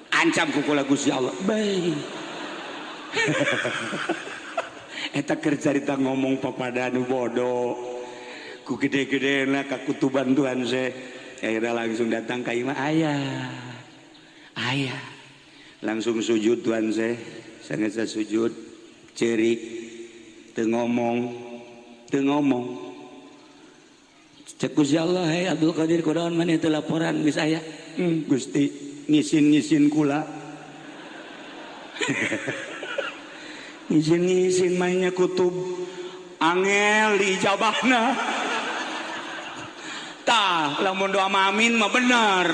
Ancam ku kula Gusti Allah. Baik. Eta keur carita ngomong papadanu bodoh. Ku gede-gedena ka kutuban Tuhan Syekh. Akhirnya langsung datang ka imah ayah. Langsung sujud Tuhan Syekh. Sanggeus sujud ceurik teu ngomong. Cek Gusti Allah, hei Abdul Qadir kunaon maneh teu laporan geus aya. Gusti ngisin kula. Ngisin mainnya kutub angel di ijabahna. Tah lamun doa mamin mah bener.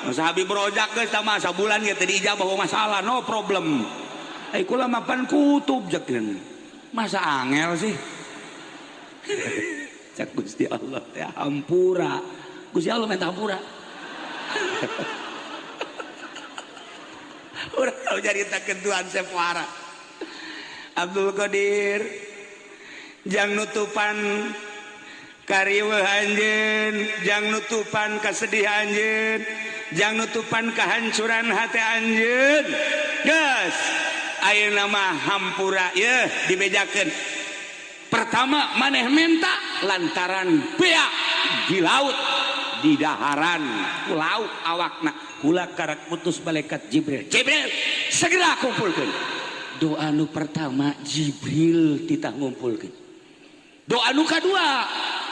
Masa Habib Rozak geus tah mah sabulan ge teh diijabah masalah, no problem. Ai kula mapan kutub jakeun. Masa angel sih? Cak Gusti Allah teh hampura. Gusti Allah minta hampura. Urang tau caritakeun Tuhan Syekh Wara. Abdul Qadir jang nutupan kariweuh anjeun jang nutupan kasedihan anjeun jang nutupan kehancuran hati anjeun geus ayeuna mah hampura ye dibejakeun pertama maneh menta lantaran beak di laut di daharan ku laut awakna kula karak putus malaikat Jibril segera kumpulkeun doa nu pertama Jibril titah ngumpulkeun doa nu kadua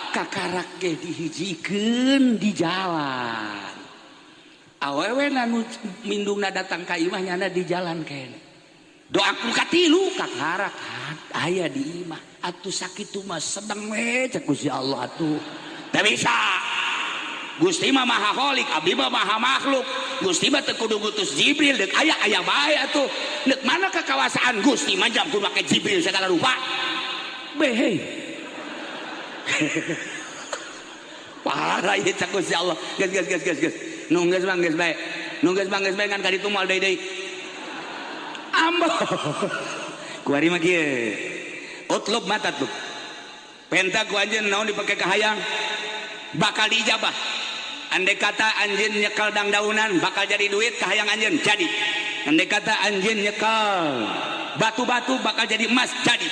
kakarak ge dihijikeun di jalan awewe nu mindungna datang ka imah nyana di jalan kene doa nu katilu kakarak aya di imah atuh sakitu mah sedeng we cek Gusti Allah atuh teu bisa Gusti mah maha kholik abdi mah maha makhluk Gusti mah teu kudu ngutus Jibril deuk aya bae atuh deuk mana kekawasaan Gusti mah jam kudu make Jibril segala rupa behe parah ieu cek Gusti Allah geus nunggeus mah geus bae nunggeus ngan ka ditu moal deui ambo kuari mah kieu utlub matatlub penta ku anjeun naon dipake ka hayang bakal diijabah andai kata anjeun nyekel dangdaunan bakal jadi duit ka hayang anjeun jadi andai kata anjeun nyekel batu-batu bakal jadi emas jadi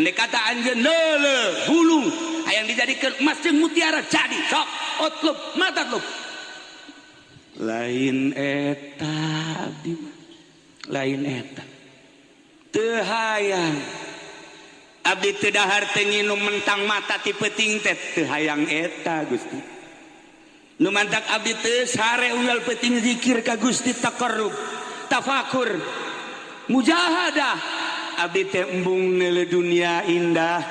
andai kata anjeun leuleuh bulung hayang dijadikeun emas jeung mutiara jadi sok utlub matatlub lain eta abdi lain eta teu hayang abdi teu dahar teu nginum mentang mata ti peuting teh teu hayang eta Gusti nu mantak abdi teu sare unggal peuting zikir ka Gusti taqarrub tafakur mujahadah abdi teh embung neuleuh dunia indah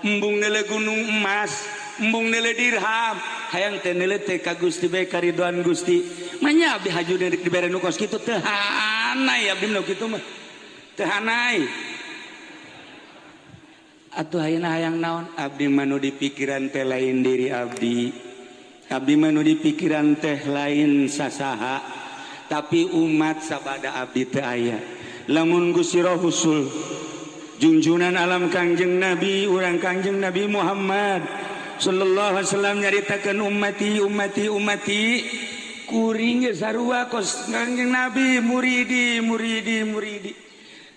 embung neuleuh gunung emas embung neuleuh dirham hayang teh neuleuh teh ka Gusti bae karidhoan Gusti manya abdi hajuna dibere nu kos kitu teu hanai abdi nu kitu mah teu hanai atuh ayeuna hayang naon abdi manu di pikiran teh lain diri abdi manu di pikiran teh lain sasaha tapi umat sabada abdi teu aya lamun Gusti Roh husul junjunan alam Kangjeng Nabi urang Kangjeng Nabi Muhammad sallallahu alaihi wasallam nyaritakeun ummati kuring ge sarua kos Kangjeng Nabi muridi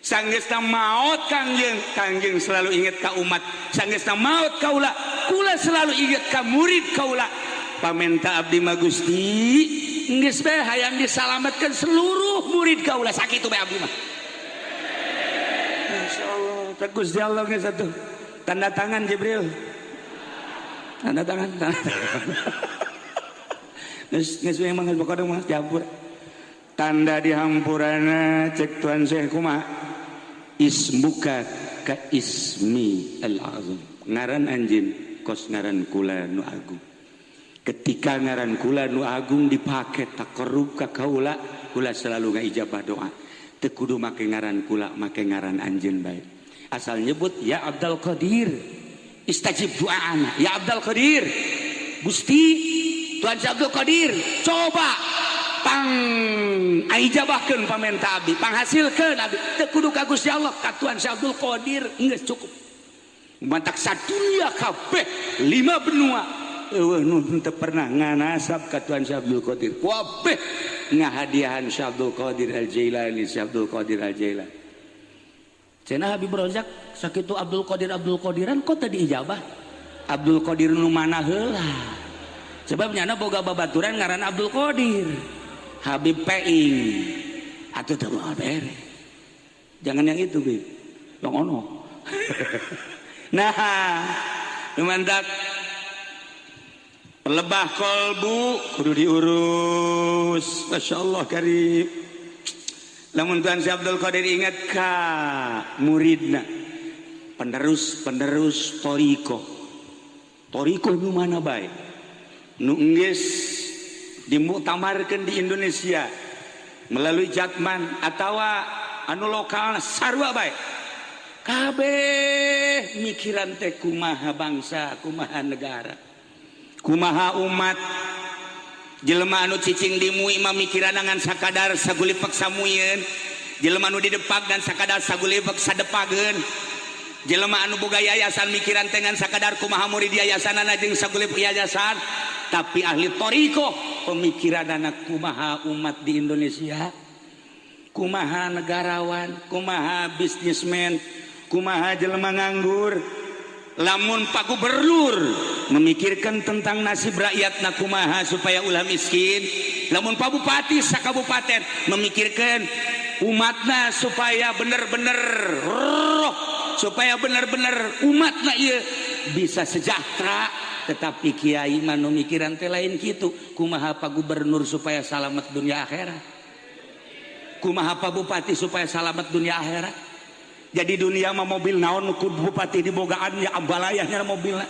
sanggeusna maot kangjeng selalu ingat ka umat sanggeusna maot kaula kula selalu ingat ka murid kaula pamenta abdi mah Gusti geus bae hayang disalametkeun seluruh murid kaula sakitu bae abdi mah insyaallah teh Gusti Allah geus atuh tanda tangan Jibril tanda tangan geus memang geus bakadong mah dihampur tanda dihampurana cek tuan Syekh kumaha ismuka ka ismi al-azam ngaran anjeun kos ngaran kula nu agung ketika ngaran kula nu agung dipake taqarrub ka kaula kula selalu ngaijabah doa teu kudu make ngaran kula make ngaran anjeun bae asal nyebut ya Abdul Qadir istajib doana ya Abdul Qadir Gusti Tuan Abdul Qadir coba pang aijabahkeun pamenta abdi panghasilkeun abdi teu kudu ka Gusti Allah ka Tuan Abdul Qadir geus cukup mantak sadunya kabeh 5 benua eueuh nu teu pernah nganasab ka Tuan Abdul Qadir kabeh ngahadiahan Abdul Qadir Al-Jailani Abdul Qadir Al-Jailani cenah Habib Rozak sakitu Abdul Qadiran kok teu diijabah Abdul Qadir nu mana heula sebab nyana boga babaturan ngaran Abdul Qadir Habib Peing atuh teu moal bere jangan yang itu Bib yang ono nah lumantak pelebah kolbu kudu diurus masyaallah karim lamun Tuan Abdul Qadir ingat ka muridna penerus toriko nu mana bae nu geus dimuktamarkeun di Indonesia melalui Jatman atawa anu lokal sarua bae kabeh mikiran teh kumaha bangsa kumaha negara kumaha umat jelema anu cicing dimui mah mikiran ngan sakadar sagulipek samuyeun jelema anu didepak dan sakadar sagulipek sadepageun jelema anu boga yayasan mikiran dengan sakadar kumaha murid yayasanana jeung sagulip yayasan, tapi ahli toriko pemikiran anak kumaha umat di Indonesia, kumaha negarawan, kumaha bisnismen, kumaha jelema nganggur. Lamun Pak Gubernur memikirkan tentang nasib rakyatna kumaha supaya ulah miskin, lamun Pak Bupati sakabupaten memikirkan umatna supaya bener-bener roh, supaya bener-bener umatna ieu bisa sejahtera. Tetapi kiai mah nu mikiran teh lain kitu, kumaha Pak Gubernur supaya salamet dunia akhirat, kumaha Pak Bupati supaya salamet dunia akhirat. Jadi dunia mah mobil naon ku bupati dibogaan ya ambalayahnya mobilna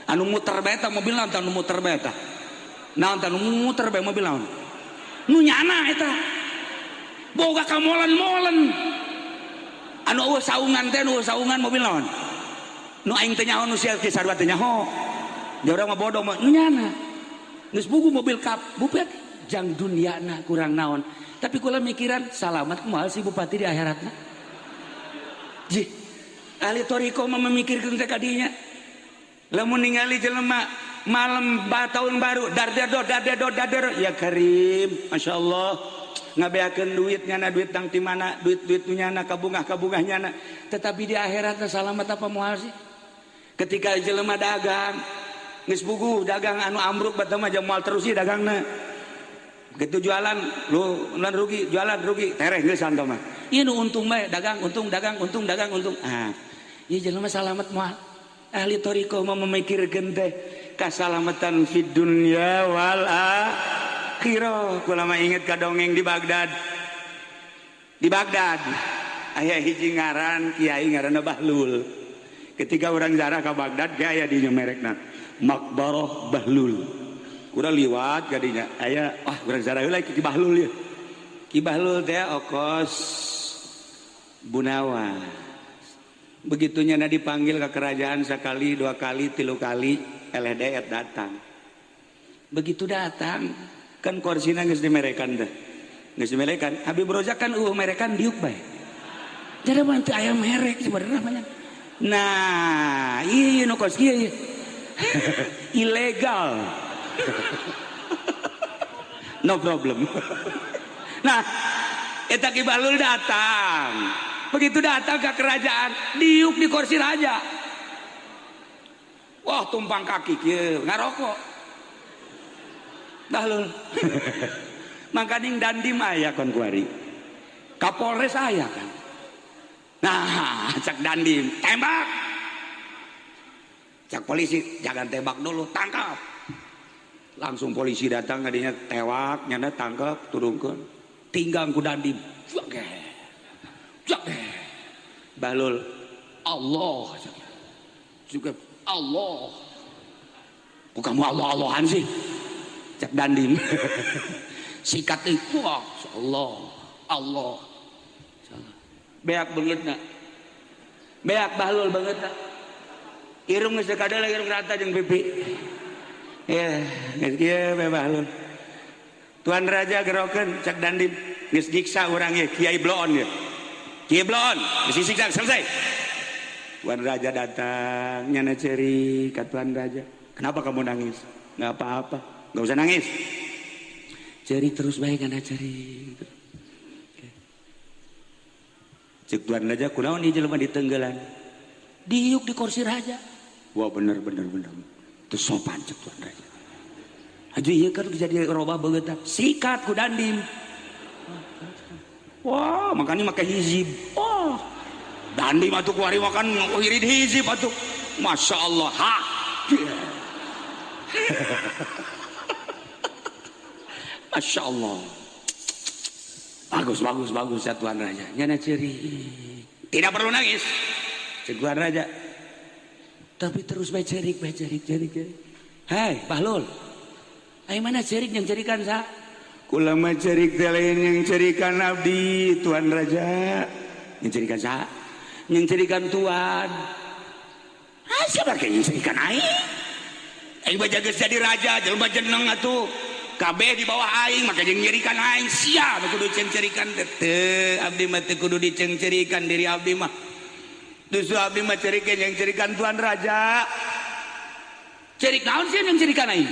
anu muter beta mobil naon anu muter beta naon anu muter be mobil naon nu nyana eta boga ka molen-molen anu eueuh saungan teh anu saungan mobil naon nu aing teh nyaho nu sia ki sarua teh nyaho dia urang mah bodoh mah nu nyana geus buku mobil kap bupet jang duniana kurang naon tapi kula mikiran salamet moal si bupati di akhiratna. Ji, ahli toriko mah memikirkan teh kadinya. Lamun ningali jelema malam tahun baru dar ya Karim, Masya Allah ngabeakeun duit nyana duit tang ti mana duit nyana kabungah nyana. Tetapi di akhirat salamet apa moal sih? Ketika jelema dagang geus bugu dagang anu ambruk bae mah moal terus sih dagangna. Begitu jualan lu lan rugi jualan rugi tereh geus santo mah. Ieu nu untung bae dagang untung. Ah, ieu jelema salamet moal. Ahli toriko mah memikirkeun teh kasalamatan fid dunya wal akhirah. Kula mah inget ka dongeng di Baghdad. Di Baghdad aya hiji ngaran kiai ngaranna Bahlul. Ketika orang zarah ka Baghdad ge aya di merekna Maqbarah Bahlul. Kurang liwat kadinya aya urang zarah heula Ki Bahlul ya. Ki Bahlul teh okos Bunawa. Begitunya na dipanggil ke kerajaan sekali, dua kali, tilu kali, LDR datang. Begitu datang, kan korsina geus dimerekan teh. Geus dimerekan, Habib Rozak kan merekan diuk bae. Jadi mah teu aya merek sebenarnya banyak. Nah, ieu nu kos kieu ilegal. No problem. Nah, eta Ki Bahlul datang. Begitu datang ke kerajaan, diuk di kursi raja. Wah, tumpang kaki kieu ngarokok. Bahlul. Mangkaning dandim aya kon kuari. Kapolres aya kan. Nah, cak dandim, tembak. Cak polisi, jangan tembak dulu, tangkap. Langsung polisi datang kadinya tewak, nyana tangkap, turunkeun. Tinggang ku dandim. Bahlul Allah juga Allah kok kamu Allah-Allahan sih cak dandim sikat itu Allah beak bangetna beak Bahlul bangetna irung geus kadal irung rata jeung pipi ya geus kieu be Bahlul Tuan Raja gerokeun cak dandim geus nyiksa urang ye Kiai Bloon ye Kiai Bloon geus disiksa selesai. Tuan Raja datang nyana ceri ka Tuan Raja. Kenapa kamu nangis? Nggak apa-apa, nggak usah nangis. Ceri terus baik nyana ceri. Cek Tuan Raja kunaon ieu jelema ditenggelan. Diuk di kursi raja. Wah bener. Teu sopan cek Tuan Raja. Haji ieu kan jadi robah beungeut sikat ku dandim. Wah, makanya makai hizib. Oh, dandim atuh kuari makan irid hizib atuh. Masya Allah. Ha. Masya Allah. Bagus ya Tuan Raja. Nyana ceri. Tidak perlu nangis. Tuan Raja. Tapi terus baik cerik. Hai, Bahlul. Ai mana cerik yang cerikan sa? Kula mah cerik teh lain yang cerikan abdi Tuan Raja. Yang cerikan sa? Yang cerikan Tuan. Siapa yang cerikan aing? Aing baja geus jadi raja, jelema jeneng atuh. Kabeh di bawah aing, maka jeung nyerikan aing sia kudu cerikan teu. Abdi mah teu kudu dicengcerikan diri abdi mah. Dusu abdi mah cerikeun yang cerikan Tuan Raja. Cerik naon sih yang cerikan aing?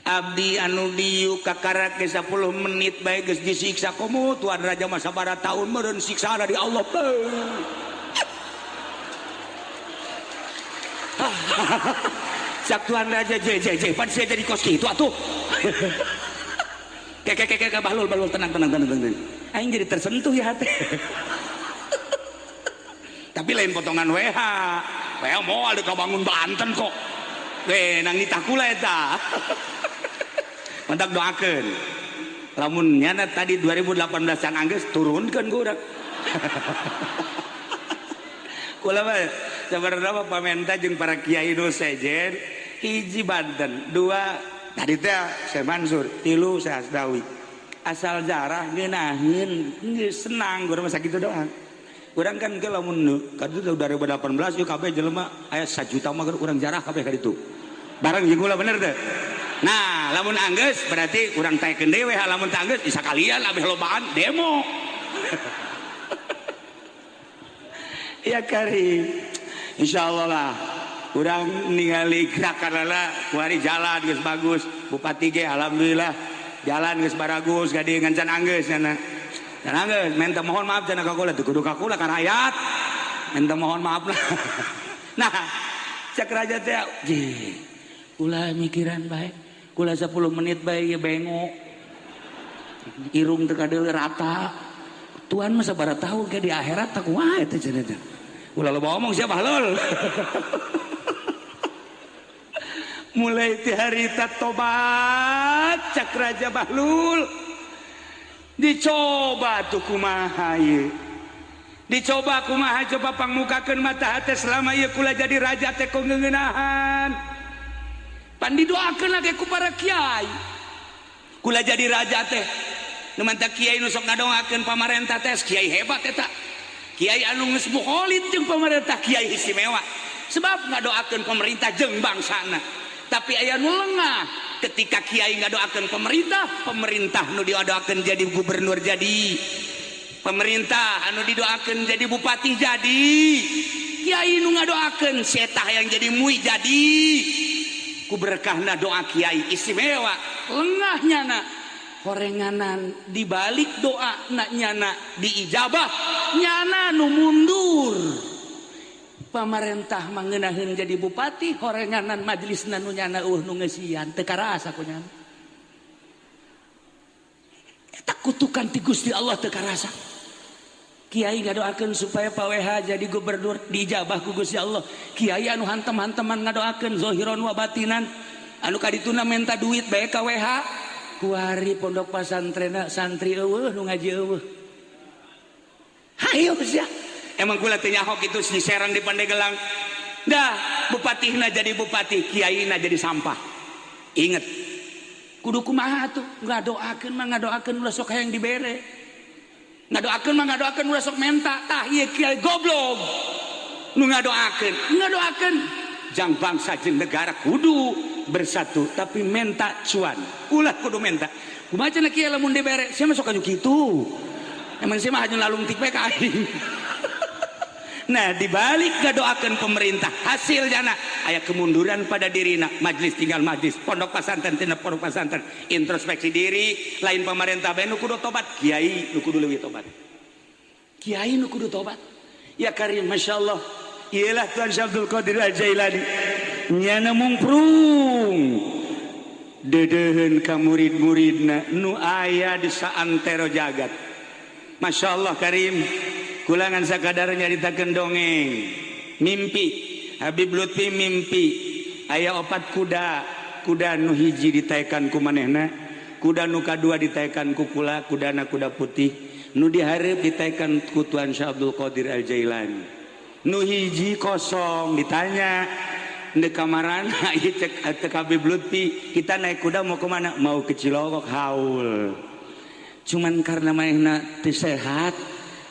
Abdi anu diu kakarak ke 10 menit bae geus disiksa komo Tuan Raja mah sabaraha taun meureun siksa dari Allah. Sak Tuan Raja pan saya jadi kos kitu atuh. Kek balul tenang. Aing jadi tersentuh ya hati. Tapi lain potongan WH mau ada kebangun Banten kok nang ditakula eta. Mantak doakeun lamun nyana tadi 2018 can anggeus turunkeun ku urang. Kula mah sabarana pamenta jeung para kiai nu sejen hiji Banten, 2 tadi teh Syekh Mansur, 3 Syekh Asdawi. Asal jarah ngeunaheun geus senang urang mah sakitu doang. Urang kan ke lamun kadu 2018 yuk kabeh jelema aya 1 juta mah urang jarah kabeh ka ditu. Bareng jeung kula bener teh. Nah, lamun anggeus berarti urang taekeun dewe lamun teu anggeus bisa kalian abeh lobaan demo. Ya Karim. Insyaallah lah urang ningali gerakanana kuari jalan geus bagus. Bupati ge alhamdulillah jalan geus baragus gade ngan can anggeus cenah. Dan anggeus minta mohon maaf cenah ka kula teu kudu ka kula ka rakyat. Minta mohon maaf lah. Nah, cek raja teh kula mikiran bae. Kula 10 menit bae ge bengok. Irung teu kadeul rata. Tuhan mah sabaraha tahu ge di akhirat tak kumaha eta cenah teh. Kula loba omong sia bahlul. Mulai ti harita tobat cek raja bahlul. Dicoba tuh kumaha ieu. Dicoba kumaha coba pangmukakeun mata hate selama ieu kula jadi raja teh ku ngeuneunahan. Pan didoakeun lagi ku para kiai. Kula jadi raja teh nu manta kiai nu sok ngadongakeun pamarentah teh kiai hebat eta. Kiai anu geus mukholid jeung pamarentah kiai istimewa. Sebab ngadoakeun pemerintah jeung bangsana. Tapi aya nu lengah ketika kiai ngadoakeun pemerintah nu didoakeun jadi gubernur jadi, pemerintah anu didoakeun jadi bupati jadi, kiai nu ngadoakeun setah yang jadi mui jadi. Ku berkahna doa kiai istimewa lengahnya na horenganan dibalik doa nak nyana diijabah nyana nu mundur. Pamarentah mangenaheun jadi bupati horenganan majelisna nu nyana nu ngeusian teu karasa ku nyana. Eta kutukan ti Gusti Allah teu karasa. Kiai ngadoakeun supaya Pak WH jadi gubernur diijabah ku Gusti Allah. Kiai anu hantem-hanteman ngadoakeun zahiron wa batinan anu kadituna menta duit bae ka WH kuari pondok pesantren santri eueuh nu ngaji eueuh. Hayo sia. Emang kula teu nyahok itu di Serang di Pandeglang. Dah bupatihna jadi bupati, kiaina jadi sampah. Ingat. Kudu kumaha tuh? Ngadoakeun mah ngadoakeun ulah sok hayang dibere. Ngadoakeun mah ngadoakeun ulah sok menta. Tah ieu kiai goblok. Nu ngadoakeun jang bangsa jeung negara kudu bersatu tapi menta cuan. Ulah kudu menta. Kumaha cenah kiai lamun dibere? Sia mah sok anu kitu. Emang sia mah hanya lalungtik bae ka aing. Nah dibalik ngadoakeun pemerintah hasilnya aya kemunduran pada dirina majelis tinggal majelis pondok pesantren tina pondok pesantren introspeksi diri lain pemerintah bae nu kudu tobat kiai nu kudu leuwih tobat kiai nu kudu tobat ya Karim masyaallah ialah Tuan Syekh Abdul Qadir Al-Jailani nyana mungprung dedeuheun ka murid-muridna nu aya di saantero jagat masyaallah Karim. Kulangan sakadar nyaritakeun dongeng mimpi Habib Lutfi mimpi aya 4 kuda nu hiji ditaekan ku manehna kuda nu kadua ditaekan ku kula kudana kuda putih nu dihareup ditaekan ku Tuan Syekh Abdul Qadir Al-Jailani nu hiji kosong ditanya di kamarana ieu cek Habib Lutfi kita naik kuda mau kemana mau ke Cilogok haul cuman karena manehna teu sehat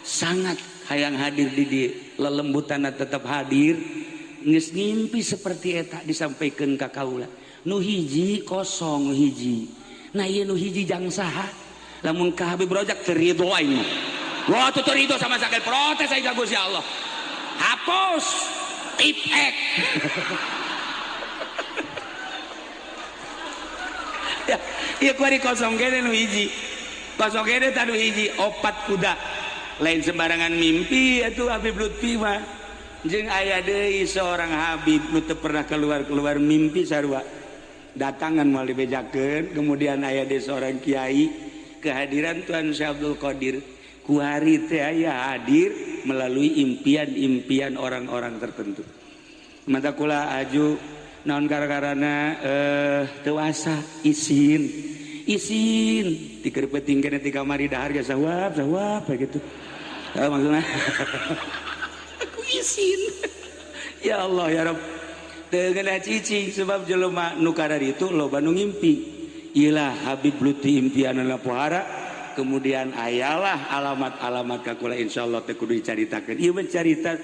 sangat hayang hadir di dieu lelembutanna tetap hadir geus ngimpi seperti eta disampaikan ka kaula nu hiji kosong nu hiji nah ieu nu hiji jang saha lamun ka Habib Rojak teu ridho aing mah wah teu ridho sama sakit protes aing ka Gusti Allah hapus tipek. Ya, iya kuari kosong kene nu hiji. Kosong kene tanu hiji opat kuda. Lain sembarangan mimpi atuh Habib Lutfi mah. Jeung aya deui seorang Habib nu teu pernah keluar mimpi sarua. Datangan moal dibejakeun, kemudian aya deui seorang kiai kehadiran Tuan Syekh Abdul Qadir. Kuari teh aya hadir melalui impian-impian orang-orang tertentu. Mata kula aju naon gara-garana teuasa isin dikerpeting kene ti kamari dahar ge sawab gitu. Maksudna aku isin. Ya Allah ya Rabb. Teu geuna cicing sebab jelema nu karari itu loba nu ngimpi. Iyalah Habib Lutfi impianna pohara. Kemudian ayalah alamat-alamat kakula insyaallah teh kudu dicaritakeun. Ieu mencarita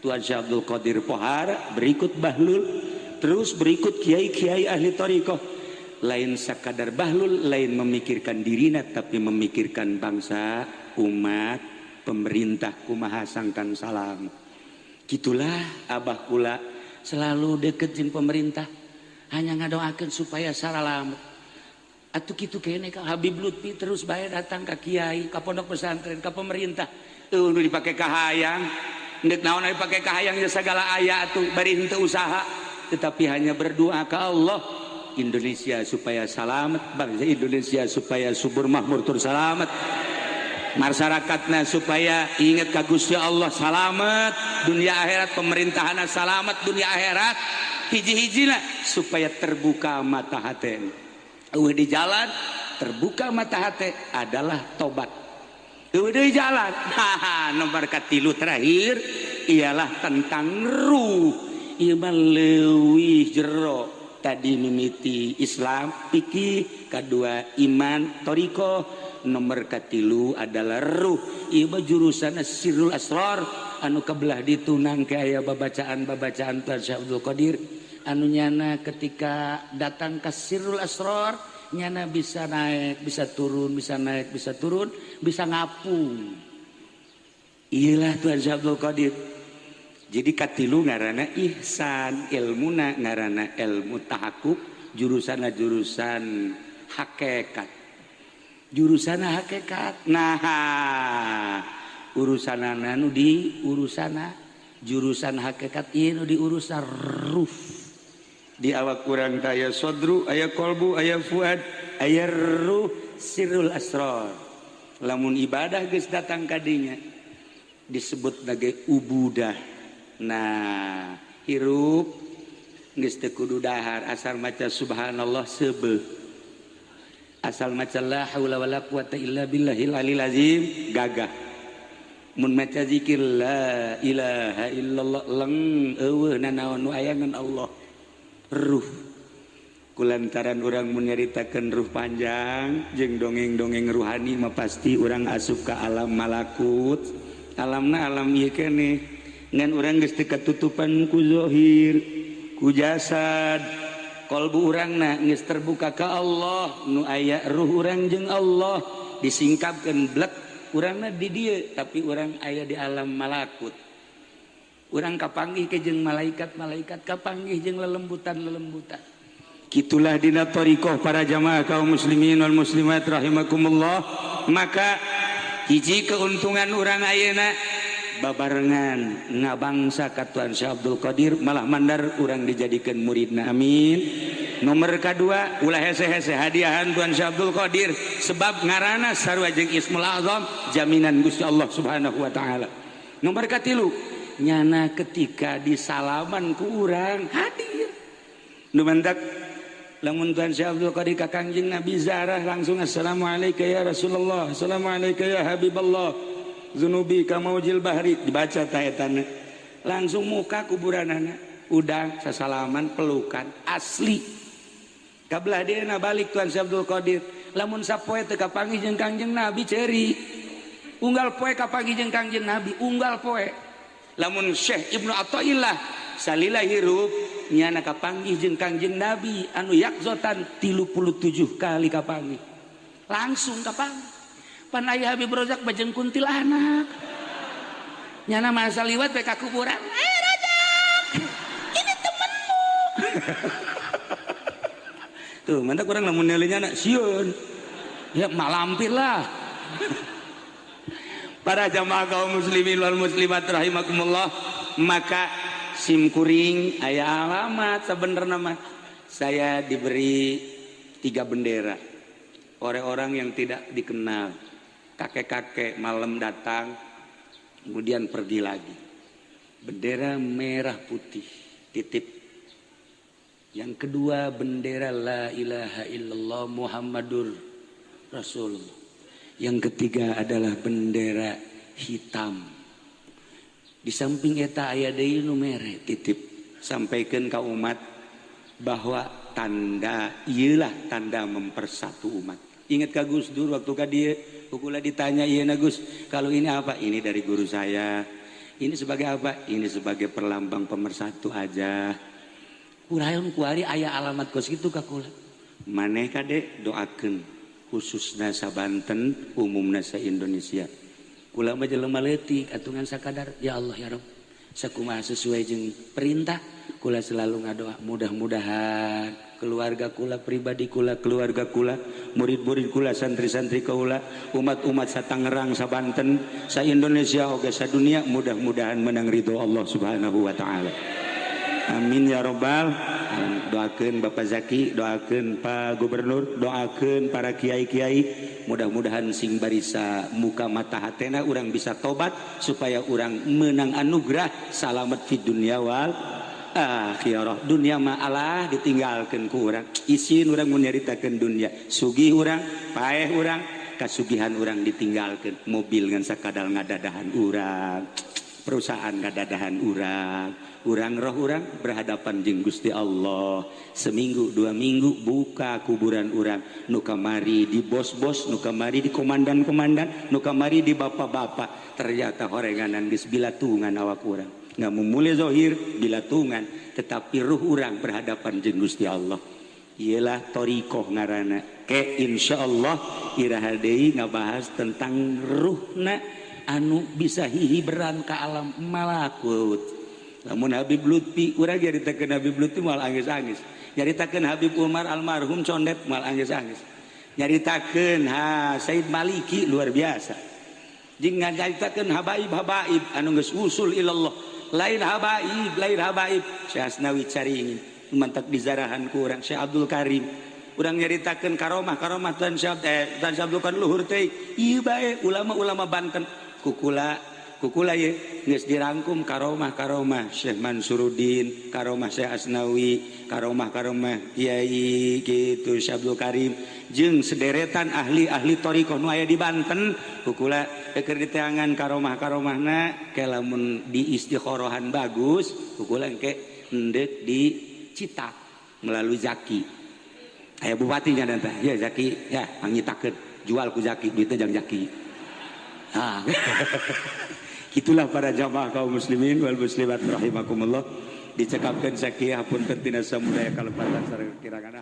Tuan Syekh Abdul Qadir Pohara, berikut Bahlul, terus berikut kiai-kiai ahli thariqah. Lain sakadar Bahlul, lain memikirkan dirina tapi memikirkan bangsa, umat, pemerintah kumaha sangkan salam. Gitulah abah kula selalu deket jeung pemerintah, hanya ngadoakeun supaya saralamet. Atuh kitu kene ka Habib Lutfi terus bae datang ka kiai, ka pondok pesantren, ka pemerintah. Teu nu dipake ka hayang. Ndeuk naon dipake ka hayang ge sagala aya atuh bari henteu usaha, tetapi hanya berdoa ka Allah Indonesia supaya selamat, bangsa Indonesia supaya subur makmur tur selamat. Masyarakatna supaya ingat ka Gusti Allah selamat, dunia akhirat pemerintahanna selamat dunia akhirat. Hiji-hijina supaya terbuka mata hati. Di jalan terbuka mata hati adalah tobat. Di jalan nomor katilu terakhir ialah tentang ruh. Iman leuwih jero tadi mimiti Islam fikih, kedua iman thariqah, nomor katilu adalah ruh. Ieu jurusan Sirrul Asrar anu kabelah ditunang ke aya babacaan-babacaan Tuan Syekh Abdul Qadir. Anu nyana ketika datang ke Sirrul Asrar nyana bisa naik bisa turun, bisa naik bisa turun, bisa ngapung. Iyalah Tuan Syekh Abdul Qadir. Jadi katilu ngaranna ihsan, ilmuna ngaranna ilmu tahakkuk, jurusanna jurusan hakikat. Jurusanna hakikat. Nah, urusanana nu di urusana jurusan hakikat ieu nu di urusan ruh. Di awak kurang aya sodru, aya kolbu, aya fuad, aya ruh, sirrul asrar. Lamun ibadah geus datang kadinya disebut nage ubudah. Nah, hirup geus teu kudu dahar, asal maca subhanallah seubeuh. Asal maca la haula wala quwata illa billahil aliyil azim gagah. Mun maca zikir la ilaha illallah leng eueuh nanaon nu aya ngan Allah. Ruh kulantaran orang menyaritakan ruh panjang jeung dongeng-dongeng ruhani mah pasti orang asup ke alam malakut. Alamna alam ieu keneh ngan urang geus teu katutupan ku zahir ku jasad. Qalbu urangna geus terbuka ka Allah nu aya ruh urang jeung Allah disingkapkeun blek urangna di dieu tapi urang aya di alam malakut. Urang kapanggih ke jeung malaikat-malaikat, kapanggih jeung lelembutan-lelembutan. Kitulah dina thariqah para jamaah kaum muslimin wal muslimat rahimakumullah. Maka hiji keuntungan urang ayeuna babarengan ngabangsa ka Tuan Syekh Abdul Qadir malah mandar urang dijadikeun muridna. Amin. Nomor kedua ulah hese-hese hadiahan Tuan Syekh Abdul Qadir sebab ngaranna sarua jeung Ismul Azam jaminan Gusti Allah Subhanahu wa taala. Nomor katilu nyana ketika disalaman ku urang hadir nu mantak lamun Tuan Syekh Abdul Qadir ka Kangjeng Nabi zarah langsung assalamualaikum ya Rasulullah, assalamualaikum ya Habiballah, zunubi ka maujil bahri dibaca taetana langsung muka kuburanana udang sasalaman pelukan asli kabelah dieuna balik Tuan Syekh Abdul Qadir lamun sapoe teu kapanggih jeung Kangjeng Nabi ceri unggal poe kapanggih jeung Kangjeng Nabi unggal poe. Lamun Syekh Ibnu Athaillah salila hirup nyana kapanggih jeung Kangjeng Nabi anu yakzotan 37 kali kapanggih langsung kapanggih pan aya Habib Rozak bajeng kuntilanak nyana masa liwat PK kuburan Rajab ini temenmu tuh mantap kurang lamun nilainya nak siun ya malampir lah para jamaah kaum muslimin wal muslimat rahimakumullah. Maka simkuring aya alamat sebenarnya mah saya diberi 3 bendera orang-orang yang tidak dikenal, kakek-kakek malam datang kemudian pergi lagi, bendera merah putih titip. Yang kedua bendera la ilaha illallah Muhammadur Rasulullah. Yang ketiga adalah bendera hitam. Di samping eta aya deui nu mere titip sampaikan ke umat bahwa tanda iyalah tanda mempersatu umat. Ingat ka Gus Dur waktu ka dieu kukula ditanya ieu na Gus, kalau ini apa? Ini dari guru saya. Ini sebagai apa? Ini sebagai perlambang pemersatu aja. Kurayon kuari aya alamat kos kitu ka kula. Maneh kade doakeun khususna sa Banten umumna sa Indonesia. Kula mah jelema leutik atungan sakadar ya Allah ya Rabb sakumaha sesuai jeung perintah kula selalu ngadoa mudah-mudahan keluarga kula pribadi kula keluarga kula murid-murid kula santri-santri kula umat-umat sa Tangerang sa Banten sa Indonesia oge sa dunia mudah-mudahan menang ridho Allah Subhanahu wa taala. Amin ya rabbal alamin. Doakeun Bapak Zaki, doakeun Pak Gubernur, doakeun para kiai-kiai, mudah-mudahan sing barisa muka mata hatena urang bisa tobat supaya urang menang anugerah salamet fid dunya wal akhirah. Dunia mah Allah ditinggalkeun ku urang, isin urang mun nyaritakeun dunia, sugih urang, paeh urang, kasugihan urang ditinggalkeun, mobil ngan sakadal ngadadahan urang, perusahaan ngadadahan urang roh urang berhadapan jeung Gusti Allah. Seminggu 2 minggu buka kuburan urang, nu kamari di bos-bos, nu kamari di komandan-komandan, nu kamari di bapak-bapak, ternyata horenganan geus bilatungan awak urang. Ngamu mulai zahir bilatungan tetapi ruh urang berhadapan jeung Gusti Allah. Ialah thariqah ngaranna. Ke insyaallah iraha deui ngabahas tentang ruhna anu bisa hihiberan ka alam malakut. Lamun Habib Lutfi urang nyaritakeun Habib Lutfi moal angis-angis, nyaritakeun Habib Umar almarhum condet moal angis-angis, nyaritakeun Said Maliki luar biasa, jeung nyaritakeun habaib-habaib anu geus usul ilallah. Lain habaib Syekh Asnawi caringin mantak dizarahan ku urang Syekh Abdul Karim. Urang nyaritakeun karomah dan Syekh Abdul Karim luhur teh ieu bae ulama-ulama Banten. Kukula ye geus dirangkum karomah Syekh Mansuruddin, karomah Syekh Asnawi, karomah Kiai kitu Syekh Abdul Karim jeung sederetan ahli-ahli thariqah nu aya di Banten. Kukula keur diteangan karomahna ke lamun di istikharohan bagus, kukula engke endek di Citak melalui Zaki. Aya bupatinya nanti ya Zaki ya ngitakeun jual ku Zaki duitnya jang Zaki. Itulah para jamaah kaum muslimin wal muslimat rahimakumullah. Dicekapkan sakieu hapunten tina samudaya kalepatan sareng kirangana